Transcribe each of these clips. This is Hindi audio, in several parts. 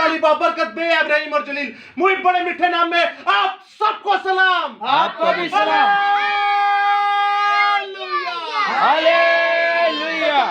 ताली बाबरकत बे इब्राहिम और जलील मुझे बड़े मीठे नाम में आप सबको सलाम। आपको भी सलाम। हालेलुया।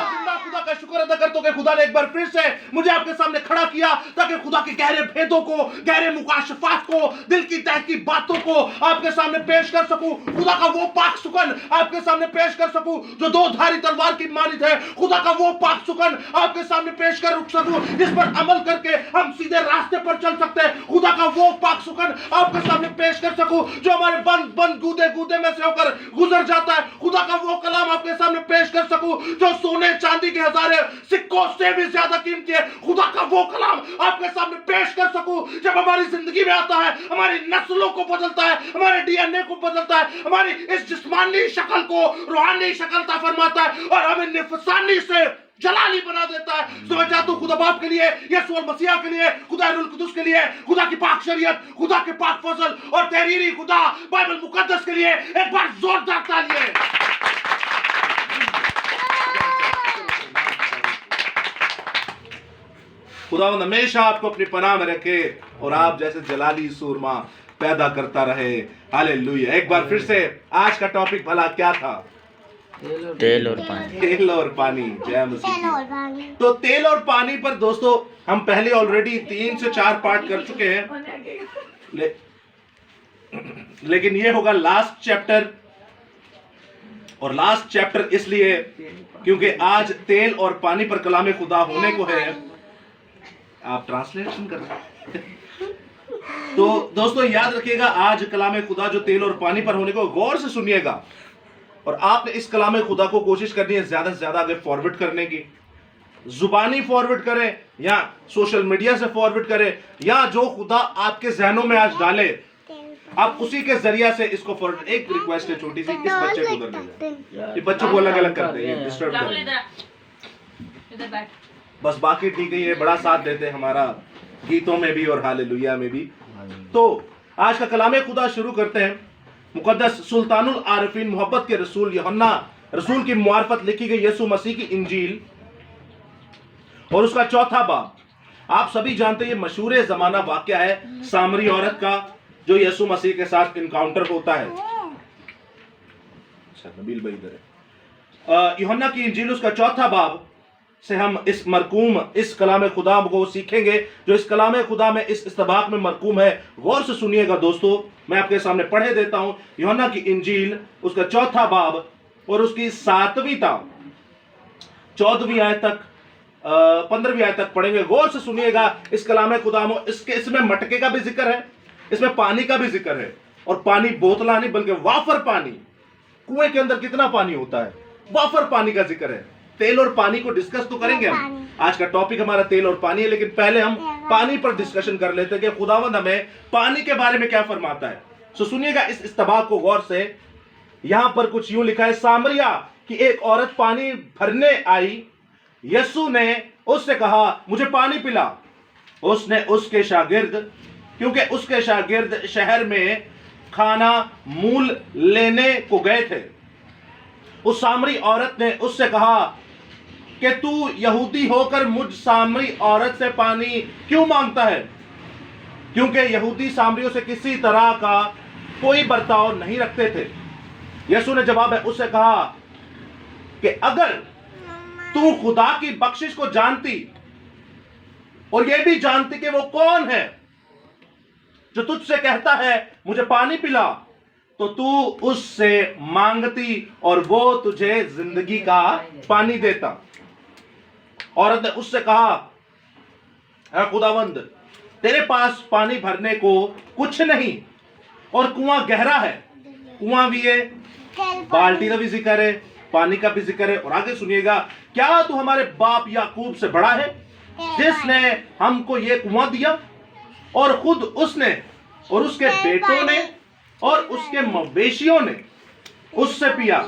खुदा का शुक्र अदा करता हूं कि खुदा ने एक बार फिर से मुझे आपके सामने खड़ा किया ताकि खुदा के गहरे भेदों को, गहरे मुकाशफात को, दिल की तह की बातों को आपके सामने पेश कर सकूं। खुदा का वो पाक सुकन आपके सामने पेश कर सकूं जो दो धारी तलवार की मानित है। खुदा का वो पाक सुकन आपके सामने पेश कर सकूं जिस पर अमल करके हम सीधे रास्ते पर चल सकते हैं। खुदा का वो पाक सुकन आपके सामने पेश कर सकूं जो हमारे बंद बंद गूदे गूदे में से होकर गुजर जाता है। खुदा का वो कलाम आपके सामने पेश कर सकूं जो सोने चांदी के हजारे सिक्कों से भी ज्यादा कीमती है। खुदा का वो कलाम आपके सामने पेश कर सकूं जब हमारी जिंदगी में आता है, हमारी नस्लों को बदलता है, हमारे डीएनए को बदलता है, हमारी इस जिस्मानी शक्ल को रूहानी शक्लता फरमाता है और हमें निफसानी से जलाली बना देता है। तो मैं चाहता हूं खुदा बाप के लिए, यीशु मसीह के लिए, खुदा रूहुल कुदुस के लिए, खुदा की पाक शरीयत, खुदा के पाक फजल और तहरीरी खुदा बाइबल मुकद्दस के लिए एक बार जोरदार तालियां। खुदावंद हमेशा आपको अपनी पनाह में रखे और आप जैसे जलाली सूरमा पैदा करता रहे। हालेलुया। एक बार फिर से आज का टॉपिक भला क्या था? तेल और पानी। तेल और पानी। जय मसीह। तो तेल और पानी पर दोस्तों हम पहले ऑलरेडी 3 से 4 पार्ट कर चुके हैं, लेकिन ये होगा लास्ट चैप्टर। और लास्ट चैप्टर इसलिए क्योंकि आज तेल और पानी पर कलाम खुदा होने को है। आप ट्रांसलेशन कर रहे हैं। तो दोस्तों याद रखिएगा आज कलाम खुदा जो तेल और पानी पर होने को, गौर से सुनिएगा और आपने इस कलाम खुदा को कोशिश करनी है ज्यादा से ज्यादा आगे फॉरवर्ड करने की। जुबानी फॉरवर्ड करें या सोशल मीडिया से फॉरवर्ड करें या जो खुदा आपके जहनों में आज डाले आप उसी के जरिया से इसको फॉरवर्ड। एक रिक्वेस्ट है छोटी सी, इस बच्चे को उधर ले जाओ। ये बच्चों को अलग अलग करते हैं, डिस्टर्ब करते हैं। बस बाकी ठीक है, ये बड़ा साथ देते हैं हमारा गीतों में भी और हालेलुया में भी। तो आज का कलाम खुदा शुरू करते हैं। मुकद्दस सुल्तानुल आरिफीन मोहब्बत के रसूल यूहन्ना रसूल की मुआरफत लिखी गई यीशु मसीह की इंजील और उसका 4था बाब। आप सभी जानते हैं ये मशहूर जमाना वाकया है सामरी औरत का जो यीशु मसीह के साथ इनकाउंटर होता है। अच्छा नबील भाई इधर है। यूहन्ना की इंजील उसका 4था बाब से हम इस मरकूम इस कलाम खुदा को सीखेंगे जो इस कलाम खुदा में इस इस्तबाक में मरकूम है। गौर से सुनिएगा दोस्तों, मैं आपके सामने पढ़े देता हूं यूहन्ना की इंजील उसका 4था बाब और उसकी 7वीं ता 14वीं आयत तक 15वीं आयत तक पढ़ेंगे। गौर से सुनिएगा इस कलाम खुदा में इसमें मटके का भी जिक्र है, इसमें पानी का भी जिक्र है और पानी बोतला नहीं बल्कि वाफर पानी। कुएं के अंदर कितना पानी होता है, वाफर पानी का जिक्र है। तेल और पानी को डिस्कस तो करेंगे हम, आज का टॉपिक हमारा तेल और पानी है, लेकिन पहले हम पानी पर डिस्कशन कर लेते हैं कि खुदावंद हमें पानी के बारे में क्या फरमाता है। सो सुनिएगा इस इस्तबाक को गौर से। यहां पर कुछ यूं लिखा है, सामरिया की एक औरत पानी भरने आई, यीशु ने उससे कहा मुझे पानी पिला। उसने उसके शागिर्द, क्योंकि उसके शागिर्द शहर में खाना मूल लेने को गए थे, उस सामरी औरत ने उससे कहा कि तू यहूदी होकर मुझ सामरी औरत से पानी क्यों मांगता है, क्योंकि यहूदी सामरियों से किसी तरह का कोई बर्ताव नहीं रखते थे। यीशु ने जवाब में उससे कहा कि अगर तू खुदा की बख्शिश को जानती और यह भी जानती कि वो कौन है जो तुझसे कहता है मुझे पानी पिला, तो तू उससे मांगती और वो तुझे जिंदगी का पानी देता। औरत ने उससे कहा, है खुदावंद तेरे पास पानी भरने को कुछ नहीं और कुआं गहरा है। कुआं भी है, बाल्टी का भी जिक्र है, पानी का भी जिक्र है। और आगे सुनिएगा, क्या तू हमारे बाप याकूब से बड़ा है जिसने हमको ये कुआं दिया और खुद उसने और उसके बेटों ने और उसके मवेशियों ने उससे पिया।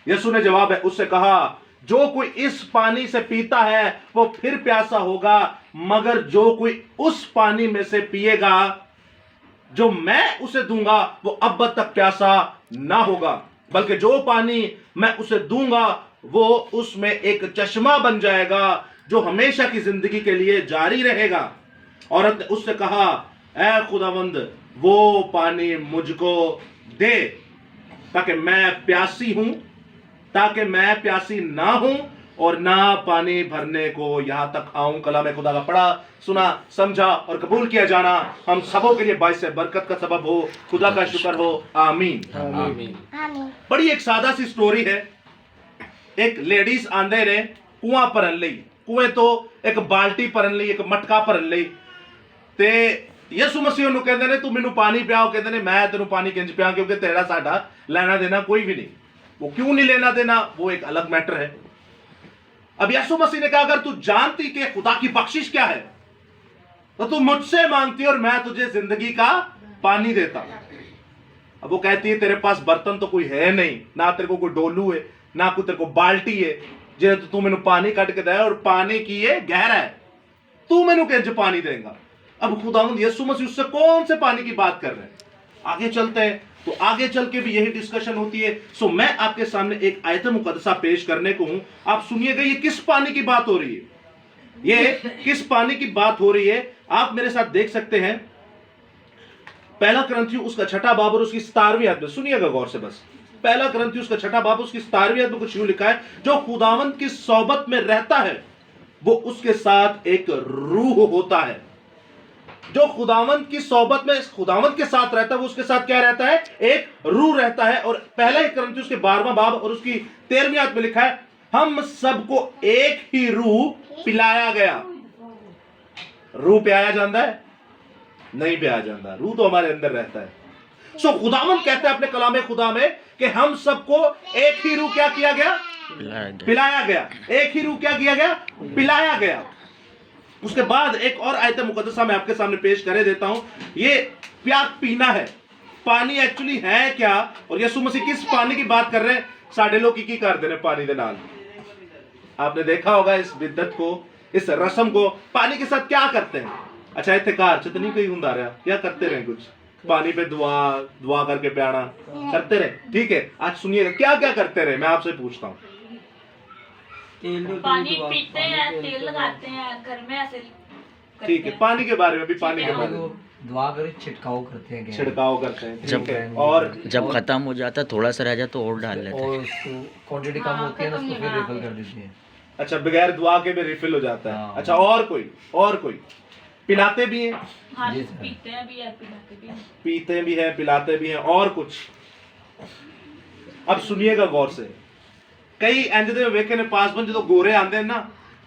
यीशु ने जवाब है उससे कहा, जो कोई इस पानी से पीता है वो फिर प्यासा होगा, मगर जो कोई उस पानी में से पिएगा जो मैं उसे दूंगा वो अब तक प्यासा ना होगा, बल्कि जो पानी मैं उसे दूंगा वो उसमें एक चश्मा बन जाएगा जो हमेशा की जिंदगी के लिए जारी रहेगा। औरत ने उससे कहा, ऐ खुदावंद, वो पानी मुझको दे ताकि मैं प्यासी ना हूं और ना पानी भरने को यहां तक आऊं। कलाम खुदा का पढ़ा, सुना, समझा और कबूल किया जाना हम सबों के लिए बाइस बरकत का सबब हो। खुदा का शुक्र हो। आमीन। बड़ी एक सादा सी स्टोरी है। एक लेडीज आंदे ने कुआं भरन लई, कुएं तो एक बाल्टी भरन लई, एक मटका भरन लई, ते यसु मसीह ਨੂੰ ਕਹਿੰਦੇ ਨੇ, ਤੂੰ ਮੈਨੂੰ ਪਾਣੀ ਪਿਆਓ। ਕਹਿੰਦੇ ਨੇ, मैं तेनू पानी किंज पिया, क्योंकि तेरा साडा लेना देना कोई भी नहीं। वो क्यों नहीं लेना देना, वो एक अलग मैटर है। अब यसु मसीह ने कहा, अगर तू जानती कि खुदा की बख्शिश क्या है तो तू मुझसे मांगती और मैं तुझे जिंदगी का पानी देता। अब वो कहती है, तेरे पास बर्तन तो कोई है नहीं, ना तेरे को कोई डोलू है, ना कोई तेरे को बाल्टी है जे तू मैनू पानी कट के दे, और पानी की ये गहरा है, तू मैनू किंज पानी देगा। अब खुदावंद यीशु मसीह उससे कौन से पानी की बात कर रहे हैं। आगे चलते हैं तो आगे चल के भी यही डिस्कशन होती है। सो मैं आपके सामने एक आयत मुकद्दसा पेश करने को हूं। आप सुनिएगा, ये किस पानी की बात हो रही है, ये किस पानी की बात हो रही है। आप मेरे साथ देख सकते हैं, पहला कुरिन्थियों उसका 6 बाब और उसकी 17वीं आयत में, सुनिएगा गौर से बस। पहला कुरिन्थियों उसका 6 बाब उसकी 17वीं आयत में कुछ यूं लिखा है, जो खुदावंद की सोबत में रहता है वो उसके साथ एक रूह होता है। जो खुदावंद की सोबत में खुदावंद के साथ रहता है वो उसके साथ क्या रहता है, एक रूह रहता है। और पहला ही कुरिन्थियों उसके 12वां बाब और उसकी 13वीं आयत में लिखा है, हम सबको एक ही रूह पिलाया गया। रूह पिलाया जाता है? नहीं पिलाया जाता, रूह तो हमारे अंदर रहता है। सो खुदावंद कहता है अपने कलाम खुदा में कि हम सबको एक ही रूह क्या किया गया, पिलाया गया। एक ही रूह क्या किया गया, पिलाया गया। उसके बाद एक और आयत मुकद्दसा मैं आपके सामने पेश करे देता हूं। ये प्यास पीना है, पानी एक्चुअली है क्या, और यीशु मसीह किस पानी की बात कर रहे हैं। साढ़े लोग की कर दे रहे पानी दे नाल। आपने देखा होगा इस बिद्दत को, इस रस्म को, पानी के साथ क्या करते हैं। अच्छा, इतने कार च तो नहीं कोई हुंदा रहा, क्या करते रहे, कुछ पानी पे दुआ करके प्याना करते रहे। ठीक है, आज सुनिएगा क्या क्या करते रहे, मैं आपसे पूछता हूँ। पानी पीते हैं, तेल लगाते हैं, घर में ऐसे ठीक है, पानी के बारे में भी, पानी के बारे में दुआ कर छिड़काव करते हैं, ठीक है। और जब खत्म हो जाता थोड़ा सा रह जाता तो और डाल लेते हैं, और उसको क्वांटिटी कम होती है ना, उसको फिर रिफिल कर देते हैं। अच्छा, बगैर दुआ के भी रिफिल हो जाता है। अच्छा, और कोई पिलाते भी हैं, पीते भी है, पीते भी हैं, पिलाते भी हैं, और कुछ। अब सुनिएगा गौर से, कई इंज दे वेखे ने पास बन जो गोरे आंदे ना,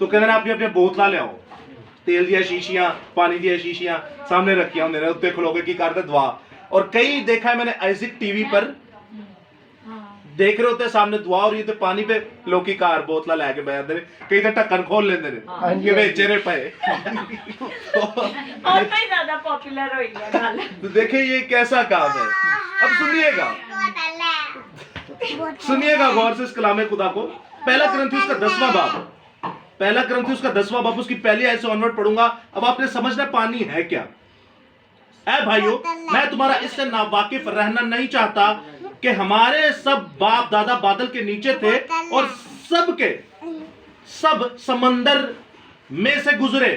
तो कहते हैं अपनी अपनी बोतला ले आओ, तेल दी शीशियां, पानी दी शीशियां सामने रखी होंगे ने, उत्ते खलोगे की करते दुआ। और कई देखा है मैंने आइज़िक टीवी पर देख रहे होते सामने दुआ हो रही है, तो पानी पे लोकी कार बोतला लेके बैठ जाते हैं, कई तो ढक्कन खोल लेते हैं कि बेचे रे पे। और कई ज्यादा पॉपुलर हो गया। तो देखिए ये कैसा काम है। अब सुनिएगा गौर से इस कलाम खुदा को। पहला कुरिन्थियों उसका 10वां बाब, पहला कुरिन्थियों उसका 10वां बाब उसकी पहली आयत से ऑनवर्ड पढ़ूंगा। अब आपने समझना पानी है क्या। ऐ भाइयों, मैं तुम्हारा इससे नावाकिफ रहना नहीं चाहता कि हमारे सब बाप दादा बादल के नीचे थे और सब समंदर में से गुजरे,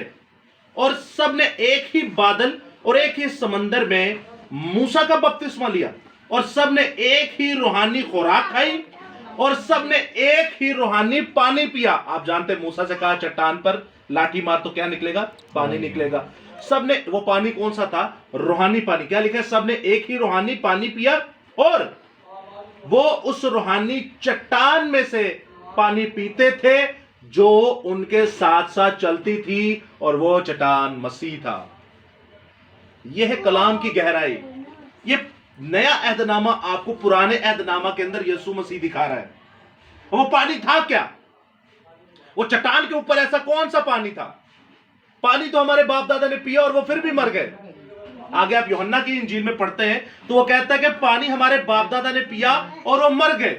और सब ने एक ही बादल और एक ही समंदर में मूसा का बपतिस्मा लिया, और सब ने एक ही रूहानी खुराक खाई, और सब ने एक ही रूहानी पानी पिया। आप जानते हैं मूसा से कहा चट्टान पर लाठी मार तो क्या निकलेगा, पानी निकलेगा। सब ने, वो पानी कौन सा था, रूहानी पानी। क्या लिखा है, सब ने एक ही रूहानी पानी पिया, और वो उस रूहानी चट्टान में से पानी पीते थे जो उनके साथ साथ चलती थी, और वो चट्टान मसीह था। यह है कलाम की गहराई। ये नया अहदनामा आपको पुराने अहदनामा के अंदर यीशु मसीह दिखा रहा है। वो पानी था क्या, वो चट्टान के ऊपर ऐसा कौन सा पानी था। पानी तो हमारे बाप दादा ने पिया और वो फिर भी मर गए। आगे आप यूहन्ना की इंजील में पढ़ते हैं तो वो कहता है कि पानी हमारे बाप दादा ने पिया और वो मर गए।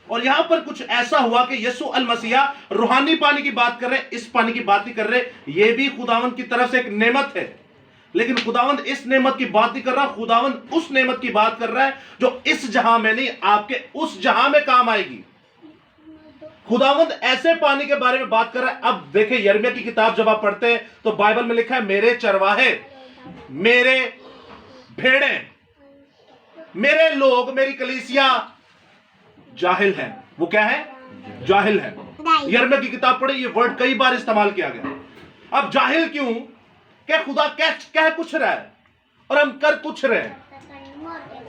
और यहां पर कुछ ऐसा हुआ कि यीशु अल मसीहा रूहानी पानी की बात कर रहे हैं, इस पानी की बात नहीं कर रहे। ये भी खुदावंद की तरफ से एक नेमत है, लेकिन खुदावंद इस नेमत की बात नहीं कर रहा। खुदावंद उस नेमत की बात कर रहा है जो इस जहां में नहीं, आपके उस जहां में काम आएगी। खुदावंद ऐसे पानी के बारे में बात कर रहा है। अब देखिए यिर्मयाह की किताब जब आप पढ़ते हैं तो बाइबल में लिखा है मेरे चरवाहे, मेरे भेड़ें, मेरे लोग, मेरी कलीसिया जाहिल है। वो क्या है? जाहिल है। यिर्मयाह की किताब पढ़े, ये वर्ड कई बार इस्तेमाल किया गया। अब जाहिल क्यों? क्या खुदा कह कुछ रहा है और हम कर कुछ रहे हैं।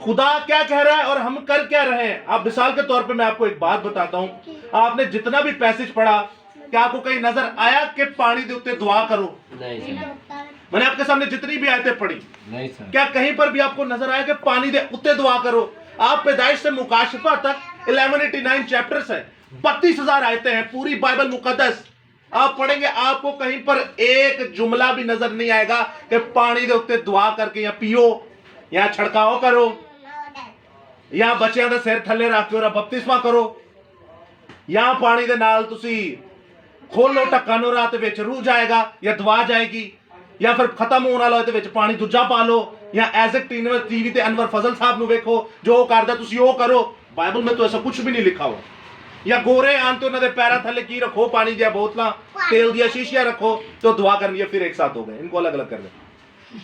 खुदा क्या कह रहा है और हम कर क्या रहे हैं। आप मिसाल के तौर पे मैं आपको एक बात बताता हूं, आपने जितना भी पैसेज पढ़ा, क्या आपको कहीं नजर आया कि पानी के उत्ते दुआ करो? नहीं सर। मैंने आपके सामने जितनी भी आयतें पढ़ी, नहीं सर। क्या कहीं पर भी आपको नजर आया कि पानी के उत्ते दुआ करो? आप पैदाइश से मुकाशफा तक 1189 चैप्टर्स है, 32,000 आयतें हैं, पूरी बाइबल मुकद्दस आप पढ़ेंगे, आपको कहीं पर एक जुमला भी नजर नहीं आएगा कि पानी के उत्ते दुआ करके या पियो या छिड़काव करो या बच्चों का सिर थले रख के बपतिस्मा करो या पानी के नाल तुसी खोलो ढक्कन और रात विच रूह जाएगा या दुआ जाएगी या फिर खत्म होने वाला ते विच पानी दूजा पा लो या एज ए टीवी ते अनवर फजल साहब नु देखो जो करदा तुसी वो करो। बाइबल में तो ऐसा कुछ भी नहीं लिखा हुआ। या गोरे आन तो उन्होंने पैरा थले की रखो, पानी दिया बोतल, तेल दिया शीशियां रखो तो दुआ करनी है, फिर एक साथ हो गए, इनको अलग अलग कर दे।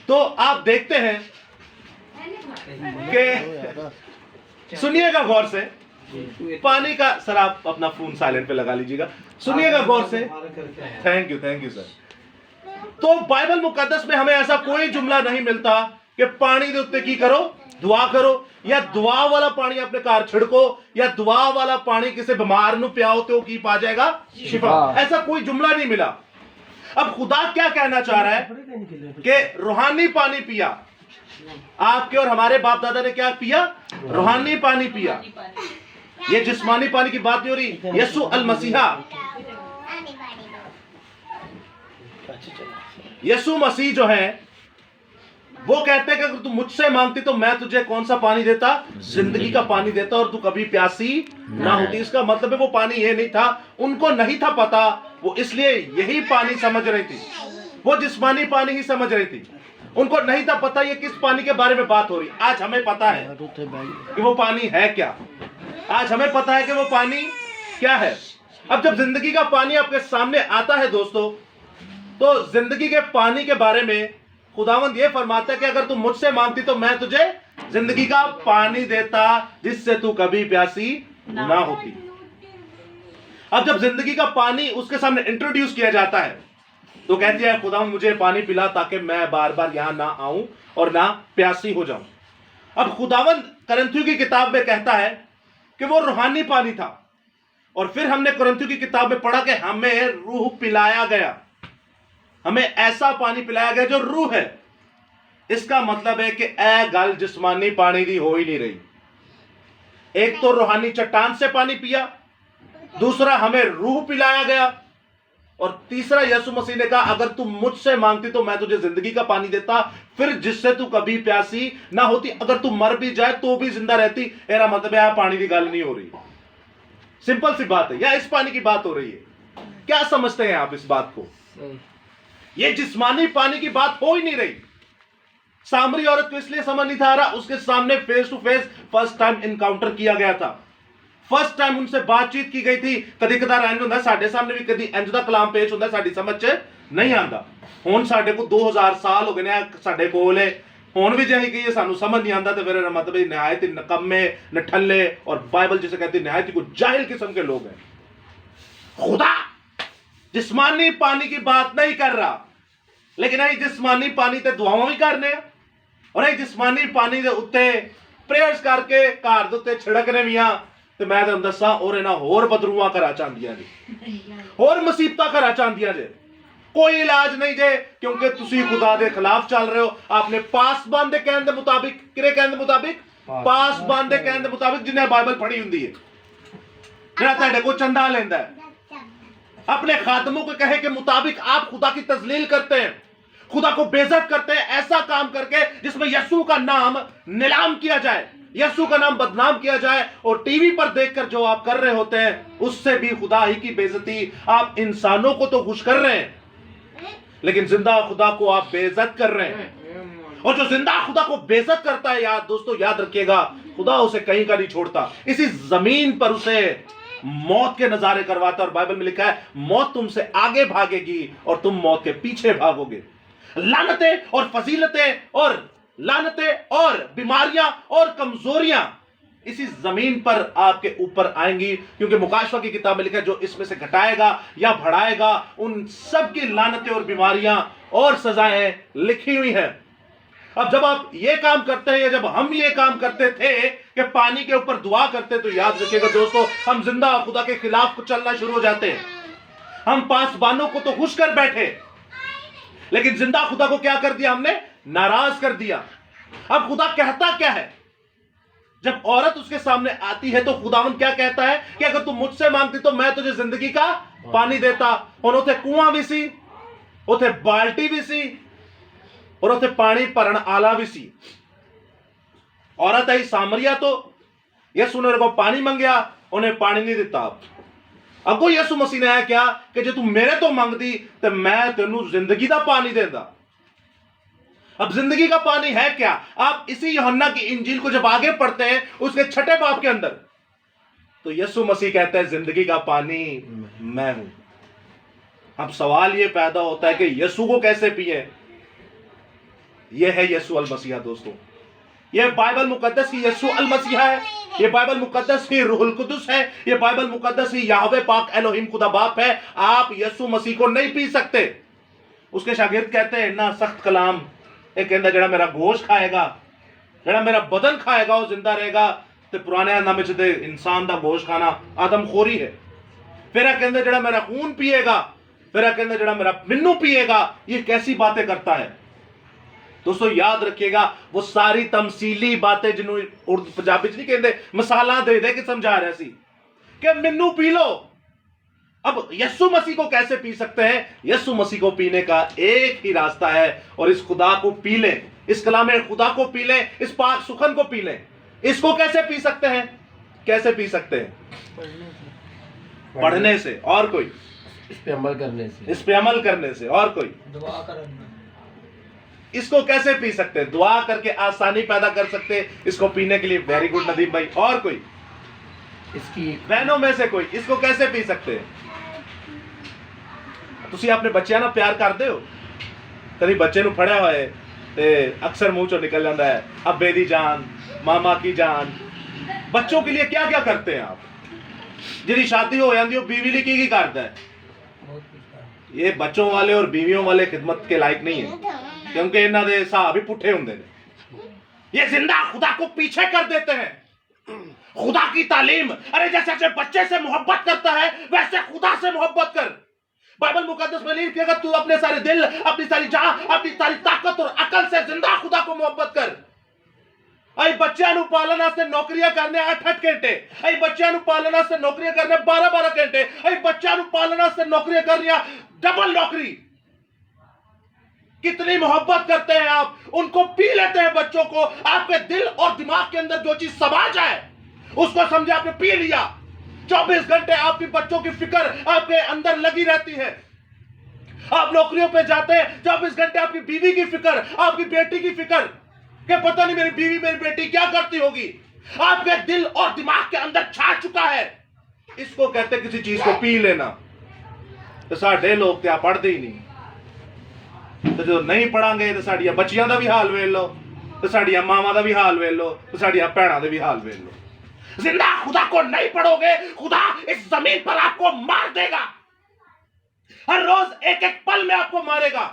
तो आप देखते हैं कि सुनिएगा गौर से, पानी का सर आप अपना फोन साइलेंट पे लगा लीजिएगा, सुनिएगा गौर से। Thank you sir. तो बाइबल मुकद्दस में हमें ऐसा कोई जुमला नहीं मिलता कि पानी के उत्ते की करो, दुआ करो, या दुआ वाला पानी अपने कार छिड़को, या दुआ वाला पानी किसी बीमार नु पियाओ तो की पा जाएगा शिफा। ऐसा कोई जुमला नहीं मिला। अब खुदा क्या कहना चाह रहा है कि रूहानी पानी पिया। आपके और हमारे बाप दादा ने क्या पिया? रूहानी पानी पिया। ये जिस्मानी पानी की बात नहीं हो रही। यसु अल मसीहा, यसु मसीह जो है वो कहते हैं कि अगर तू मुझसे मांगती तो मैं तुझे कौन सा पानी देता? जिंदगी का पानी देता और तू कभी प्यासी ना होती। इसका मतलब है वो पानी ये नहीं था, उनको नहीं था पता, वो इसलिए यही पानी समझ रही थी, वो जिस्मानी पानी ही समझ रही थी, उनको नहीं था पता ये किस पानी के बारे में बात हो रही। आज हमें पता है कि वो पानी है क्या, आज हमें पता है कि वो पानी क्या है। अब जब जिंदगी का पानी आपके सामने आता है दोस्तों, तो जिंदगी के पानी के बारे में खुदावंद ये फरमाता है कि अगर तू मुझसे मांगती तो मैं तुझे जिंदगी का पानी देता जिससे तू कभी प्यासी ना होती। अब जब जिंदगी का पानी उसके सामने इंट्रोड्यूस किया जाता है तो कहती है खुदावंद मुझे पानी पिला ताकि मैं बार बार यहां ना आऊं और ना प्यासी हो जाऊं। अब खुदावंद कुरिन्थियों की किताब में कहता है कि वो रूहानी पानी था, और फिर हमने कुरिन्थियों की किताब में पढ़ा कि हमें रूह पिलाया गया, हमें ऐसा पानी पिलाया गया जो रूह है। इसका मतलब है कि ए गल जिस्मानी पानी दी हो ही नहीं रही। एक तो रूहानी चट्टान से पानी पिया, दूसरा हमें रूह पिलाया गया, और तीसरा यीशु मसीह ने कहा अगर तू मुझसे मांगती तो मैं तुझे जिंदगी का पानी देता, फिर जिससे तू कभी प्यासी ना होती। अगर तू मर भी जाए तो भी जिंदा रहती। मेरा मतलब है पानी की गल नहीं हो रही, सिंपल सी बात है, या इस पानी की बात हो रही है। क्या समझते हैं आप इस बात को? ये जिस्मानी पानी की बात हो ही नहीं रही। सामरी औरत को इसलिए समझ नहीं था आ रहा, उसके सामने face to face first time encounter किया गया था, फर्स्ट टाइम उनसे बातचीत की गई थी। कभी कदार इंज होंदा साडे सामने भी कभी इंज दा कलाम पेश होंदा, साडी समझ च नहीं आंदा। हुण साडे को 2000 साल हो गए ने साडे कोल है, हुण भी जे असीं कहिए सानू समझ नहीं आंदा तो फिर मतलब निहायत ही नकम्मे नठल्ले और बाइबल जिसे कहती निहायत ही कोई जाहिल किस्म के लोग हैं। खुदा जिस्मानी पानी की बात नहीं कर रहा, लेकिन अं जिस्मानी पानी ते दुआवां भी करने और अं जिस्मानी पानी के उत्ते प्रेयर्स करके घर दे उत्ते छिड़कने भी हाँ। तो मैं तुहानू दस्सां और इन्हां होर बदरूआं घरां च आंदियां जे, होर मुसीबतां घरां च आंदियां जे। कोई इलाज नहीं जे, क्योंकि तुसी खुदा दे खिलाफ चल रहे हो। आपने पासबान दे कहने दे मुताबिक, किरे कहने दे मुताबिक, पासबान दे कहने दे मुताबिक जिन्हें बाइबल पढ़ी हुंदी है, जिहड़ा तुहाडे कोल चंदा लैंदा है, अपने खादमों के कहे के मुताबिक आप खुदा की तजलील करते हैं, खुदा को बेइज्जत करते हैं, ऐसा काम करके जिसमें यीशु का नाम नीलाम किया जाए, यीशु का नाम बदनाम किया जाए, और टीवी पर देखकर जो आप कर रहे होते हैं उससे भी खुदा ही की बेइज्जती। आप इंसानों को तो खुश कर रहे हैं, लेकिन जिंदा खुदा को आप बेइज्जत कर रहे हैं। और जो जिंदा खुदा को बेइज्जत करता है, याद दोस्तों याद रखिएगा, खुदा उसे कहीं का नहीं छोड़ता। इसी जमीन पर उसे मौत के नजारे करवाता है। और बाइबल में लिखा है मौत तुमसे आगे भागेगी और तुम मौत के पीछे भागोगे। लानतें और बीमारियां और कमजोरियां इसी जमीन पर आपके ऊपर आएंगी, क्योंकि मुकाशवा की किताब में लिखा है जो इसमें से घटाएगा या बढ़ाएगा उन सब की लानतें और बीमारियां और सजाएं लिखी हुई हैं। अब जब आप ये काम करते हैं या जब हम ये काम करते थे कि पानी के ऊपर दुआ करते, तो याद रखिएगा दोस्तों, हम जिंदा खुदा के खिलाफ चलना शुरू हो जाते हैं। हम पासबानों को तो खुश कर बैठे, लेकिन जिंदा खुदा को क्या कर दिया हमने? नाराज कर दिया। अब खुदा कहता क्या है? जब औरत उसके सामने आती है तो खुदावंद क्या कहता है कि अगर तू मुझसे मांगती तो मैं तुझे जिंदगी का पानी देता। और उथे कुआं भी सी, उथे बाल्टी भी सी और उथे पानी भरन आला भी सी। औरत आई सामरिया तो यसु ने को पानी मंगया, उन्हें पानी नहीं दिता। अगो यसु मसीह ने आया क्या कि जो तू मेरे तो मंगदी तो मैं तेनू जिंदगी का पानी देता। अब जिंदगी का पानी है क्या? आप इसी यूहन्ना की इंजील को जब आगे पढ़ते हैं उसके 6 बाब के अंदर, तो यसु मसीह कहता है जिंदगी का पानी मैं हूं। अब सवाल यह पैदा होता है कि यसु को कैसे पिए? यह है यसु अल मसीहा दोस्तों। यह बाइबल मुकद्दस की यसु अल मसीहा है, यह बाइबल मुकद्दस की रूहुल कुदुस है, यह बाइबल मुकद्दस की याहवे पाक एलोहिम खुदा बाप है। आप यसु मसीह को नहीं पी सकते। उसके शागिर्द कहते हैं ना सख्त कलाम, एक कहता जड़ा मेरा गोश्त खाएगा, जड़ा मेरा बदन खाएगा वो जिंदा रहेगा। तो पुराने नामे च इंसान का गोश्त खाना आदमखोरी है। फिर कहते जड़ा मेरा खून पिएगा, फिर कहते जड़ा मेरा मिन्नू पिएगा, ये कैसी बातें करता है? दोस्तों याद रखिएगा, वो सारी तमसीली बातें जिन्होंने उर्दू पंजाबी च नहीं कहते, मसाला दे दे के समझा रहे सी कि मिन्नू पी लो। अब यस्सु मसीह को कैसे पी सकते हैं? यस्सु मसीह को पीने का एक ही रास्ता है, और इस खुदा को पी लें, इस कलाम खुदा को पी लें, इस पाक सुखन को पी लें। इसको कैसे पी सकते हैं? कैसे पी सकते हैं? पढ़ने से। और कोई? इस पे अमल करने से। इस पे अमल करने से। और कोई? दुआ करना। इसको कैसे पी सकते हैं? दुआ करके आसानी पैदा कर सकते हैं इसको पीने के लिए। वेरी गुड नदीम भाई। और कोई? इसकी बहनों में से कोई इसको कैसे पी सकते हैं? ਤੁਸੀਂ ਆਪਣੇ ਬੱਚਿਆਂ ਨਾਲ ਪਿਆਰ ਕਰਦੇ ਹੋ? ਕਦੀ ਬੱਚੇ ਨੂੰ ਫੜਿਆ ਹੋਏ ਤੇ ਅਕਸਰ ਮੂੰਹ ਚੋਂ ਨਿਕਲ ਜਾਂਦਾ ਹੈ अब्बे दी जान, मामा की जान। बच्चों के लिए क्या क्या करते हैं आप? जिहदी शादी हो जाती है बीवी लिए की करता है? बहुत कुछ करना। ये बच्चों वाले और बीवियों वाले खिदमत के लायक नहीं है, क्योंकि इन्हों के हिसाब ही पुट्ठे होंगे। ये जिंदा खुदा को पीछे कर देते हैं। खुदा की तालीम, अरे जैसे बच्चे से मोहब्बत करता है वैसे खुदा से मोहब्बत कर। बाइबल मुकद्दस में लिखा है कि तू अपने सारे दिल, अपनी सारी जान, अपनी सारी ताकत और अकल से जिंदा खुदा को मोहब्बत कर। आई बच्चों को पालन वास्ते नौकरियां करने 8-8 घंटे, आई बच्चों को पालन वास्ते नौकरियां करने 12-12 घंटे, आई बच्चों को पालन वास्ते नौकरियां करनिया डबल नौकरी। कितनी मोहब्बत करते हैं आप, उनको पी लेते हैं बच्चों को। आपके दिल और दिमाग के अंदर जो चीज समा जाए उसको समझे आपने पी लिया। 24 घंटे आपके बच्चों की फिक्र आपके अंदर लगी रहती है। आप नौकरियों पे जाते हैं, 24 घंटे आपकी बीवी की फिक्र, आपकी बेटी की फिक्र कि पता नहीं मेरी बीवी मेरी बेटी क्या करती होगी, आपके दिल और दिमाग के अंदर छा चुका है। इसको कहते किसी चीज को पी लेना। तो साढ़े लोग क्या पढ़ते ही नहीं, तो जो नहीं पढ़ांगे तो साड़िया बच्चियां का भी हाल वेख लो, तो साड़िया मावां का भी हाल वेख लो, तो साड़िया भैणां का भी हाल वेख लो। जिंदा खुदा को नहीं पढ़ोगे, खुदा इस जमीन पर आपको मार देगा। हर रोज एक एक पल में आपको मारेगा,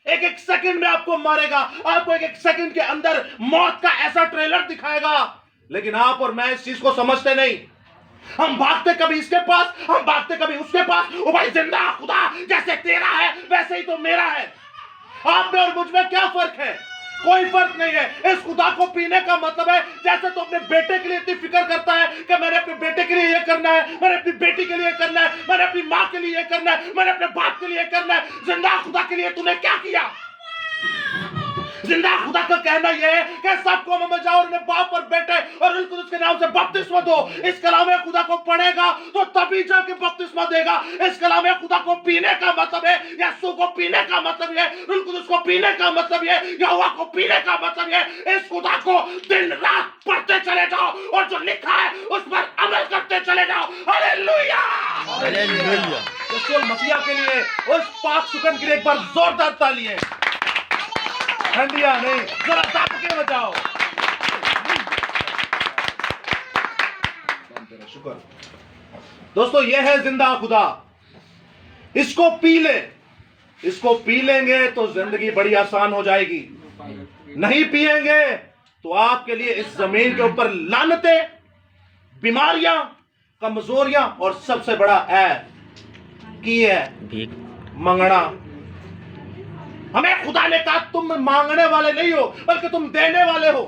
एक एक सेकंड में आपको मारेगा। आपको एक एक सेकंड के अंदर मौत का ऐसा ट्रेलर दिखाएगा, लेकिन आप और मैं इस चीज को समझते नहीं। हम भागते कभी इसके पास, हम भागते कभी उसके पास। ओ भाई, जिंदा खुदा जैसे तेरा है वैसे ही तो मेरा है। आप में और मुझ में क्या फर्क है? कोई फर्क नहीं है। इस खुदा को पीने का मतलब है जैसे तो अपने बेटे के लिए इतनी फिक्र करता है कि मैंने अपने बेटे के लिए ये करना है, मैंने अपनी बेटी के लिए करना है, मैंने अपनी माँ के लिए ये करना है, मैंने अपने बाप के लिए करना है। जिंदा खुदा के लिए तूने क्या किया? जिंदा खुदा का कहना यह है कि सबको में जाओ और उन्हें बाप और बेटे और रूह कुदूस के नाम से बपतिस्मा दो। इस कलाम खुदा को पढ़ेगा तो तभी जाके बपतिस्मा देगा। इस कलाम खुदा को पीने का मतलब है, यीशु को पीने का मतलब है, रूह कुदूस को पीने का मतलब है, यहोवा को पीने का मतलब है। इस खुदा को दिन रात पढ़ते चले जाओ और जो लिखा है उस पर अमल करते चले जाओ। Hallelujah, hallelujah. यीशु मसीह के लिए, उस पाक सुगंध के लिए एक बार जोरदार तालियां। ठंडिया नहीं, जरा ताप के बजाओ। शुक्र दोस्तों, यह है जिंदा खुदा। इसको पी ले, इसको पी लेंगे तो जिंदगी बड़ी आसान हो जाएगी। नहीं पिएंगे तो आपके लिए इस जमीन के ऊपर लानतें, बीमारियां, कमजोरियां और सबसे बड़ा की है भीख मंगना। हमें खुदा ने कहा तुम मांगने वाले नहीं हो बल्कि तुम देने वाले हो।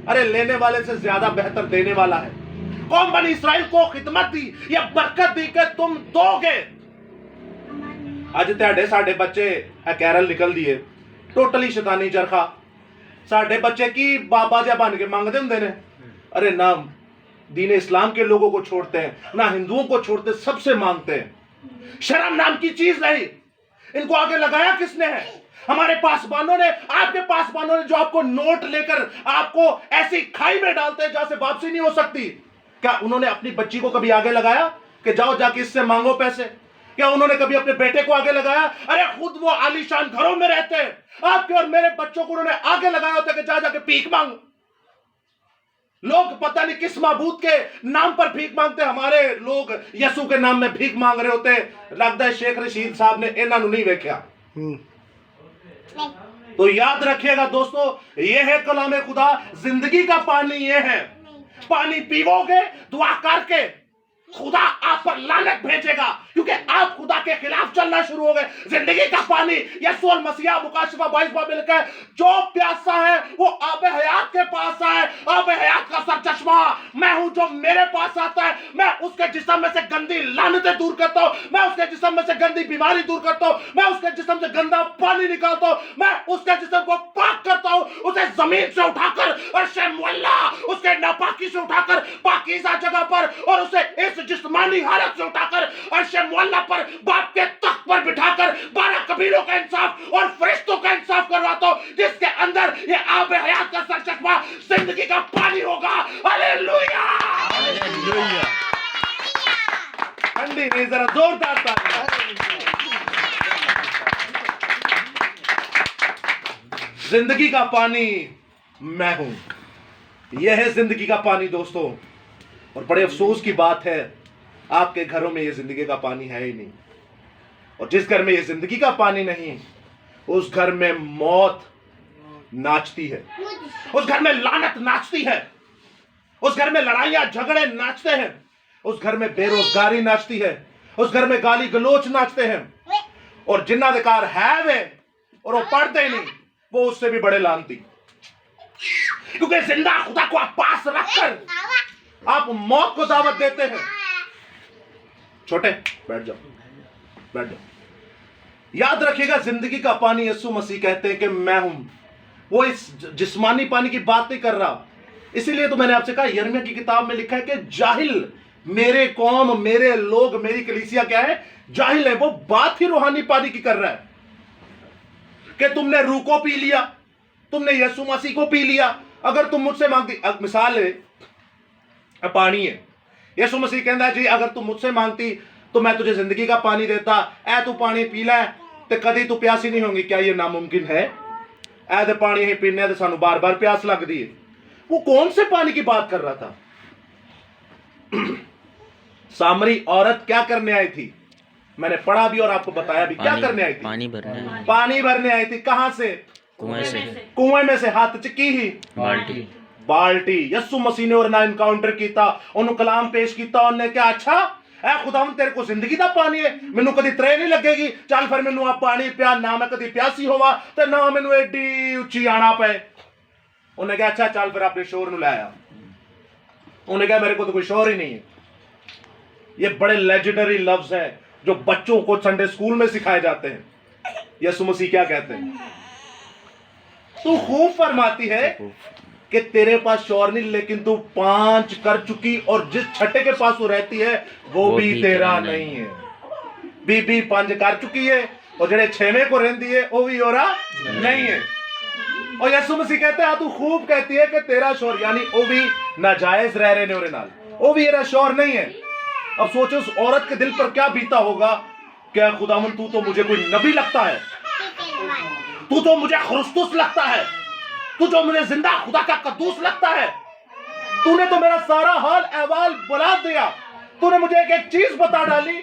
अरे लेने वाले से ज्यादा बेहतर देने वाला है। कौम बनी इस्राइल को खिदमत दी, यह बरकत दी कि तुम दोगे। ਅੱਜ ਤੁਹਾਡੇ ਸਾਡੇ ਬੱਚੇ ਇਹ ਕੈਰਲ ਨਿਕਲ ਦੀਏ ਟੋਟਲੀ ਸ਼ੈਤਾਨੀ ਚਰਖਾ। ਸਾਡੇ ਬੱਚੇ ਕੀ बाबा जिहा बन के मांगते ਹੁੰਦੇ ਨੇ। अरे ना दीन इस्लाम के लोगों को छोड़ते हैं, ना हिंदुओं को छोड़ते, सबसे मांगते हैं। शर्म नाम की चीज नहीं। इनको आगे लगाया किसने है? हमारे पासबानों ने, आपके पासबानों ने, जो आपको नोट लेकर आपको ऐसी खाई में डालते हैं जहां से वापसी नहीं हो सकती। क्या उन्होंने अपनी बच्ची को कभी आगे लगाया कि जाओ जाके इससे मांगो पैसे? क्या उन्होंने कभी अपने बेटे को आगे लगाया? अरे खुद वो आलीशान घरों में रहते हैं, आपके और मेरे बच्चों को उन्होंने आगे लगाया होता है कि जा जाके भीख मांग। लोग पता नहीं किस माबूद के नाम पर भीख मांगते। हमारे लोग यसु के नाम में भीख मांग रहे होते। लगता है शेख रशीद साहब ने इन्हों नहीं वेख्या। तो याद रखिएगा दोस्तों, यह है कलाम खुदा। जिंदगी का पानी यह है। पानी पीवोगे, दुआ करके खुदा आप पर लानत भेजेगा क्योंकि आप खुदा के खिलाफ चलना शुरू हो गए। जिंदगी का पानी यीशु मसीह मुकाशिफा 22 में लिखा है, जो प्यासा है वो आब हयात के पास आए। आब हयात का सरचश्मा मैं हूं। जो मेरे पास आता है मैं उसके जिस्म में से गंदी लानतें दूर करता हूं, मैं उसके जिस्म में से गंदी बीमारी दूर करता हूं, मैं उसके जिस्म से गंदा पानी निकालता हूं, मैं उसके जिस्म को पाक करता हूं। उसे जमीन से उठाकर अर्शे मुअल्ला, उसके नापाकी से उठाकर पाकीज़ा जगह पर, और उसे इस जिस्मानी हालत से उठाकर अर्शे मुअल्ला पर बाप के तख्त पर बिठाकर 12 कबीलों का इंसाफ और फरिश्तों का इंसाफ करवाता हूं, जिसके अंदर ये आब हयात का सरचश्मा जिंदगी का पानी होगा। Hallelujah, hallelujah. ठंडी नहीं, जरा जोरदार तालियां। जिंदगी का पानी मैं हूं। यह है जिंदगी का पानी दोस्तों। और बड़े अफसोस की बात है, आपके घरों में यह जिंदगी का पानी है ही नहीं। और जिस घर में यह जिंदगी का पानी नहीं, उस घर में मौत नाचती है, उस घर में लानत नाचती है, उस घर में लड़ाइयां झगड़े नाचते हैं, उस घर में बेरोजगारी नाचती है, उस घर में गाली गलोच नाचते हैं। और जिन्नाधिकार है वे और वो पढ़ते नहीं, वो उससे भी बड़े लानती। क्योंकि जिंदा खुदा को आप पास रखकर आप मौत को दावत देते हैं। छोटे बैठ जाओ, बैठ जाओ। याद रखिएगा, जिंदगी का पानी यीशु मसीह कहते हैं कि मैं हूं। वो इस जिस्मानी पानी की बात नहीं कर रहा। इसीलिए तो मैंने आपसे कहा, यिर्मयाह की किताब में लिखा है कि जाहिल मेरे कौम, मेरे लोग, मेरी कलीसिया क्या है? जाहिल है। वो बात ही रूहानी पानी की कर रहा है कि तुमने रूह को पी लिया, तुमने यीशु मसीह को पी लिया। अगर तुम मुझसे मांगती, मिसाल है पानी है, यीशु मसीह कहता है जी अगर तू मुझसे मांगती तो मैं तुझे जिंदगी का पानी देता, ऐ तू पानी पी लै तो कभी तू प्यासी नहीं होगी। क्या ये नामुमकिन है? ऐ तो पानी ही पीने तो सानू बार बार प्यास लगती है। वो कौन से पानी की बात कर रहा था? सामरी औरत क्या करने आई थी? मैंने पढ़ा भी और आपको बताया भी। क्या करने आई थी? पानी भरने। पानी भरने आई थी। कहां से? कुएं से। कुएं में से। हाथ चकी ही बाल्टी। बाल्टी। यीशु मसीह ने और ना इनकाउंटर किया, उन्होंने कलाम पेश किया। उन्होंने क्या, अच्छा ऐ खुदा तेरे को जिंदगी का पानी है, मैनू कभी त्रे नहीं लगेगी, चल फिर मैनू आप पानी पिया, ना मैं कभी प्यासी होवा ते ना मैनू एडी उच्ची आना पे। उन्हें कहा अच्छा चल फिर अपने शोर नू ले आया। उन्हें कहा मेरे को तो कोई शोर ही नहीं है। ये बड़े लेजेंडरी लफ्ज हैं जो बच्चों को संडे स्कूल में सिखाए जाते हैं। यीशु मसीह क्या कहते हैं? तू खूब फरमाती है कि तेरे पास शौहर नहीं, लेकिन तू 5 कर चुकी और जिस छठे के पास तू रहती है वो भी तेरा नहीं है। बीबी 5 कर चुकी है और जेड़े 6वें को रहती है वो भी ओरा नहीं है। और यसु मसीह कहते हैं तू खूब कहती है कि तेरा शौहर यानी वो भी नाजायज रह रहे ने ओरे नाल, वो भी तेरा शौहर नहीं है। अब सोचो उस औरत के दिल पर क्या बीता होगा। क्या खुदावन तू तो मुझे कोई नबी लगता है, तू तो मुझे खुरस्तुस लगता है, तू जो मुझे जिंदा खुदा का कद्दूस लगता है, तूने तो मेरा सारा हाल अहवाल बुला दिया, तूने मुझे एक चीज बता डाली।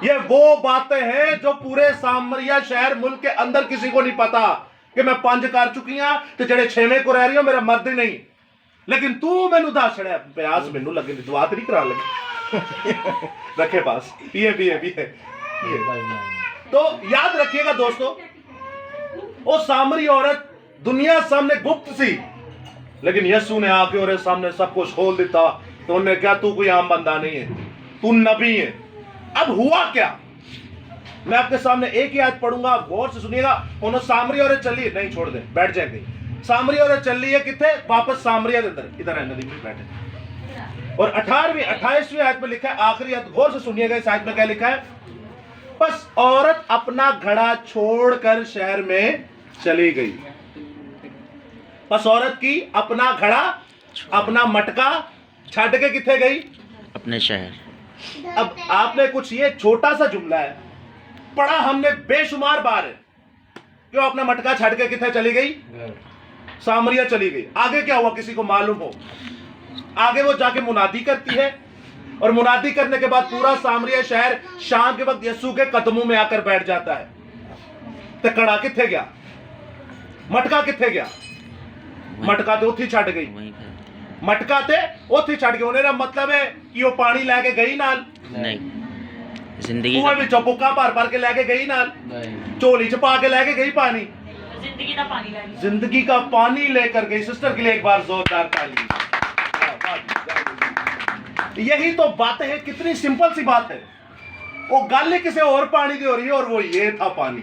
ये वो बातें हैं जो पूरे सामरिया शहर मुल्क के अंदर किसी को नहीं पता कि मैं 5 कर चुकी हां ते जेड़े 6वें को रह रही हो मेरा मर्द ही नहीं। लेकिन तू मैनू दस छड़िया प्यास मैनू लगे दुआ नहीं करा लगे रखे पास पिए। तो याद रखिएगा दोस्तों, वो सामरी औरत दुनिया सामने गुप्त सी, लेकिन यीशु ने आके और सामने सब कुछ खोल दिता। तो उन्होंने क्या तू कोई आम बंदा नहीं है, तू नबी है। अब हुआ क्या, मैं आपके सामने एक ही आयत पढ़ूंगा, आप गौर से सुनिएगा। उन्होंने सामरी औरत चली, नहीं छोड़ दे बैठ जाएंगे। सामरी औरत चल रही है कितने, वापस सामरिया के अंदर, इधर है नदी में बैठे। और 28वीं आयत में लिखा है, आखिरी आयत गौर से सुनिएगा, इस आयत में क्या लिखा है। बस औरत अपना घड़ा छोड़कर शहर में चली गई। बस औरत की अपना घड़ा अपना मटका छड़ के किथे गई, अपने शहर। अब आपने कुछ ये छोटा सा जुमला है पढ़ा हमने बेशुमार बार है, क्यों अपना मटका छड़ के किथे चली गई, सामरिया चली गई। आगे क्या हुआ किसी को मालूम हो। आगे वो जाके मुनादी करती है और मुनादी करने के बाद पूरा सामरिया शहर शाम के वक्त यीशु के कदमों में आकर बैठ जाता है। तो कड़ा किथे गया, मटका किथे गया, मटका तो उठी छड़ गई, मटका ते उठी छड़ गई। उन्हें मतलब है कि वो पानी लेके गई नाल नहीं, जिंदगी कुएं विचों बुक्का भर भर के लेके गई नाल, झोली च पा के लेके गई पानी, जिंदगी का पानी ला लिया। जिंदगी का पानी लेकर गई। सिस्टर के लिए एक बार जोरदार ताली। यही तो बातें हैं, कितनी सिंपल सी बात है। वो गल किसी और पानी की हो रही है और वो ये था पानी।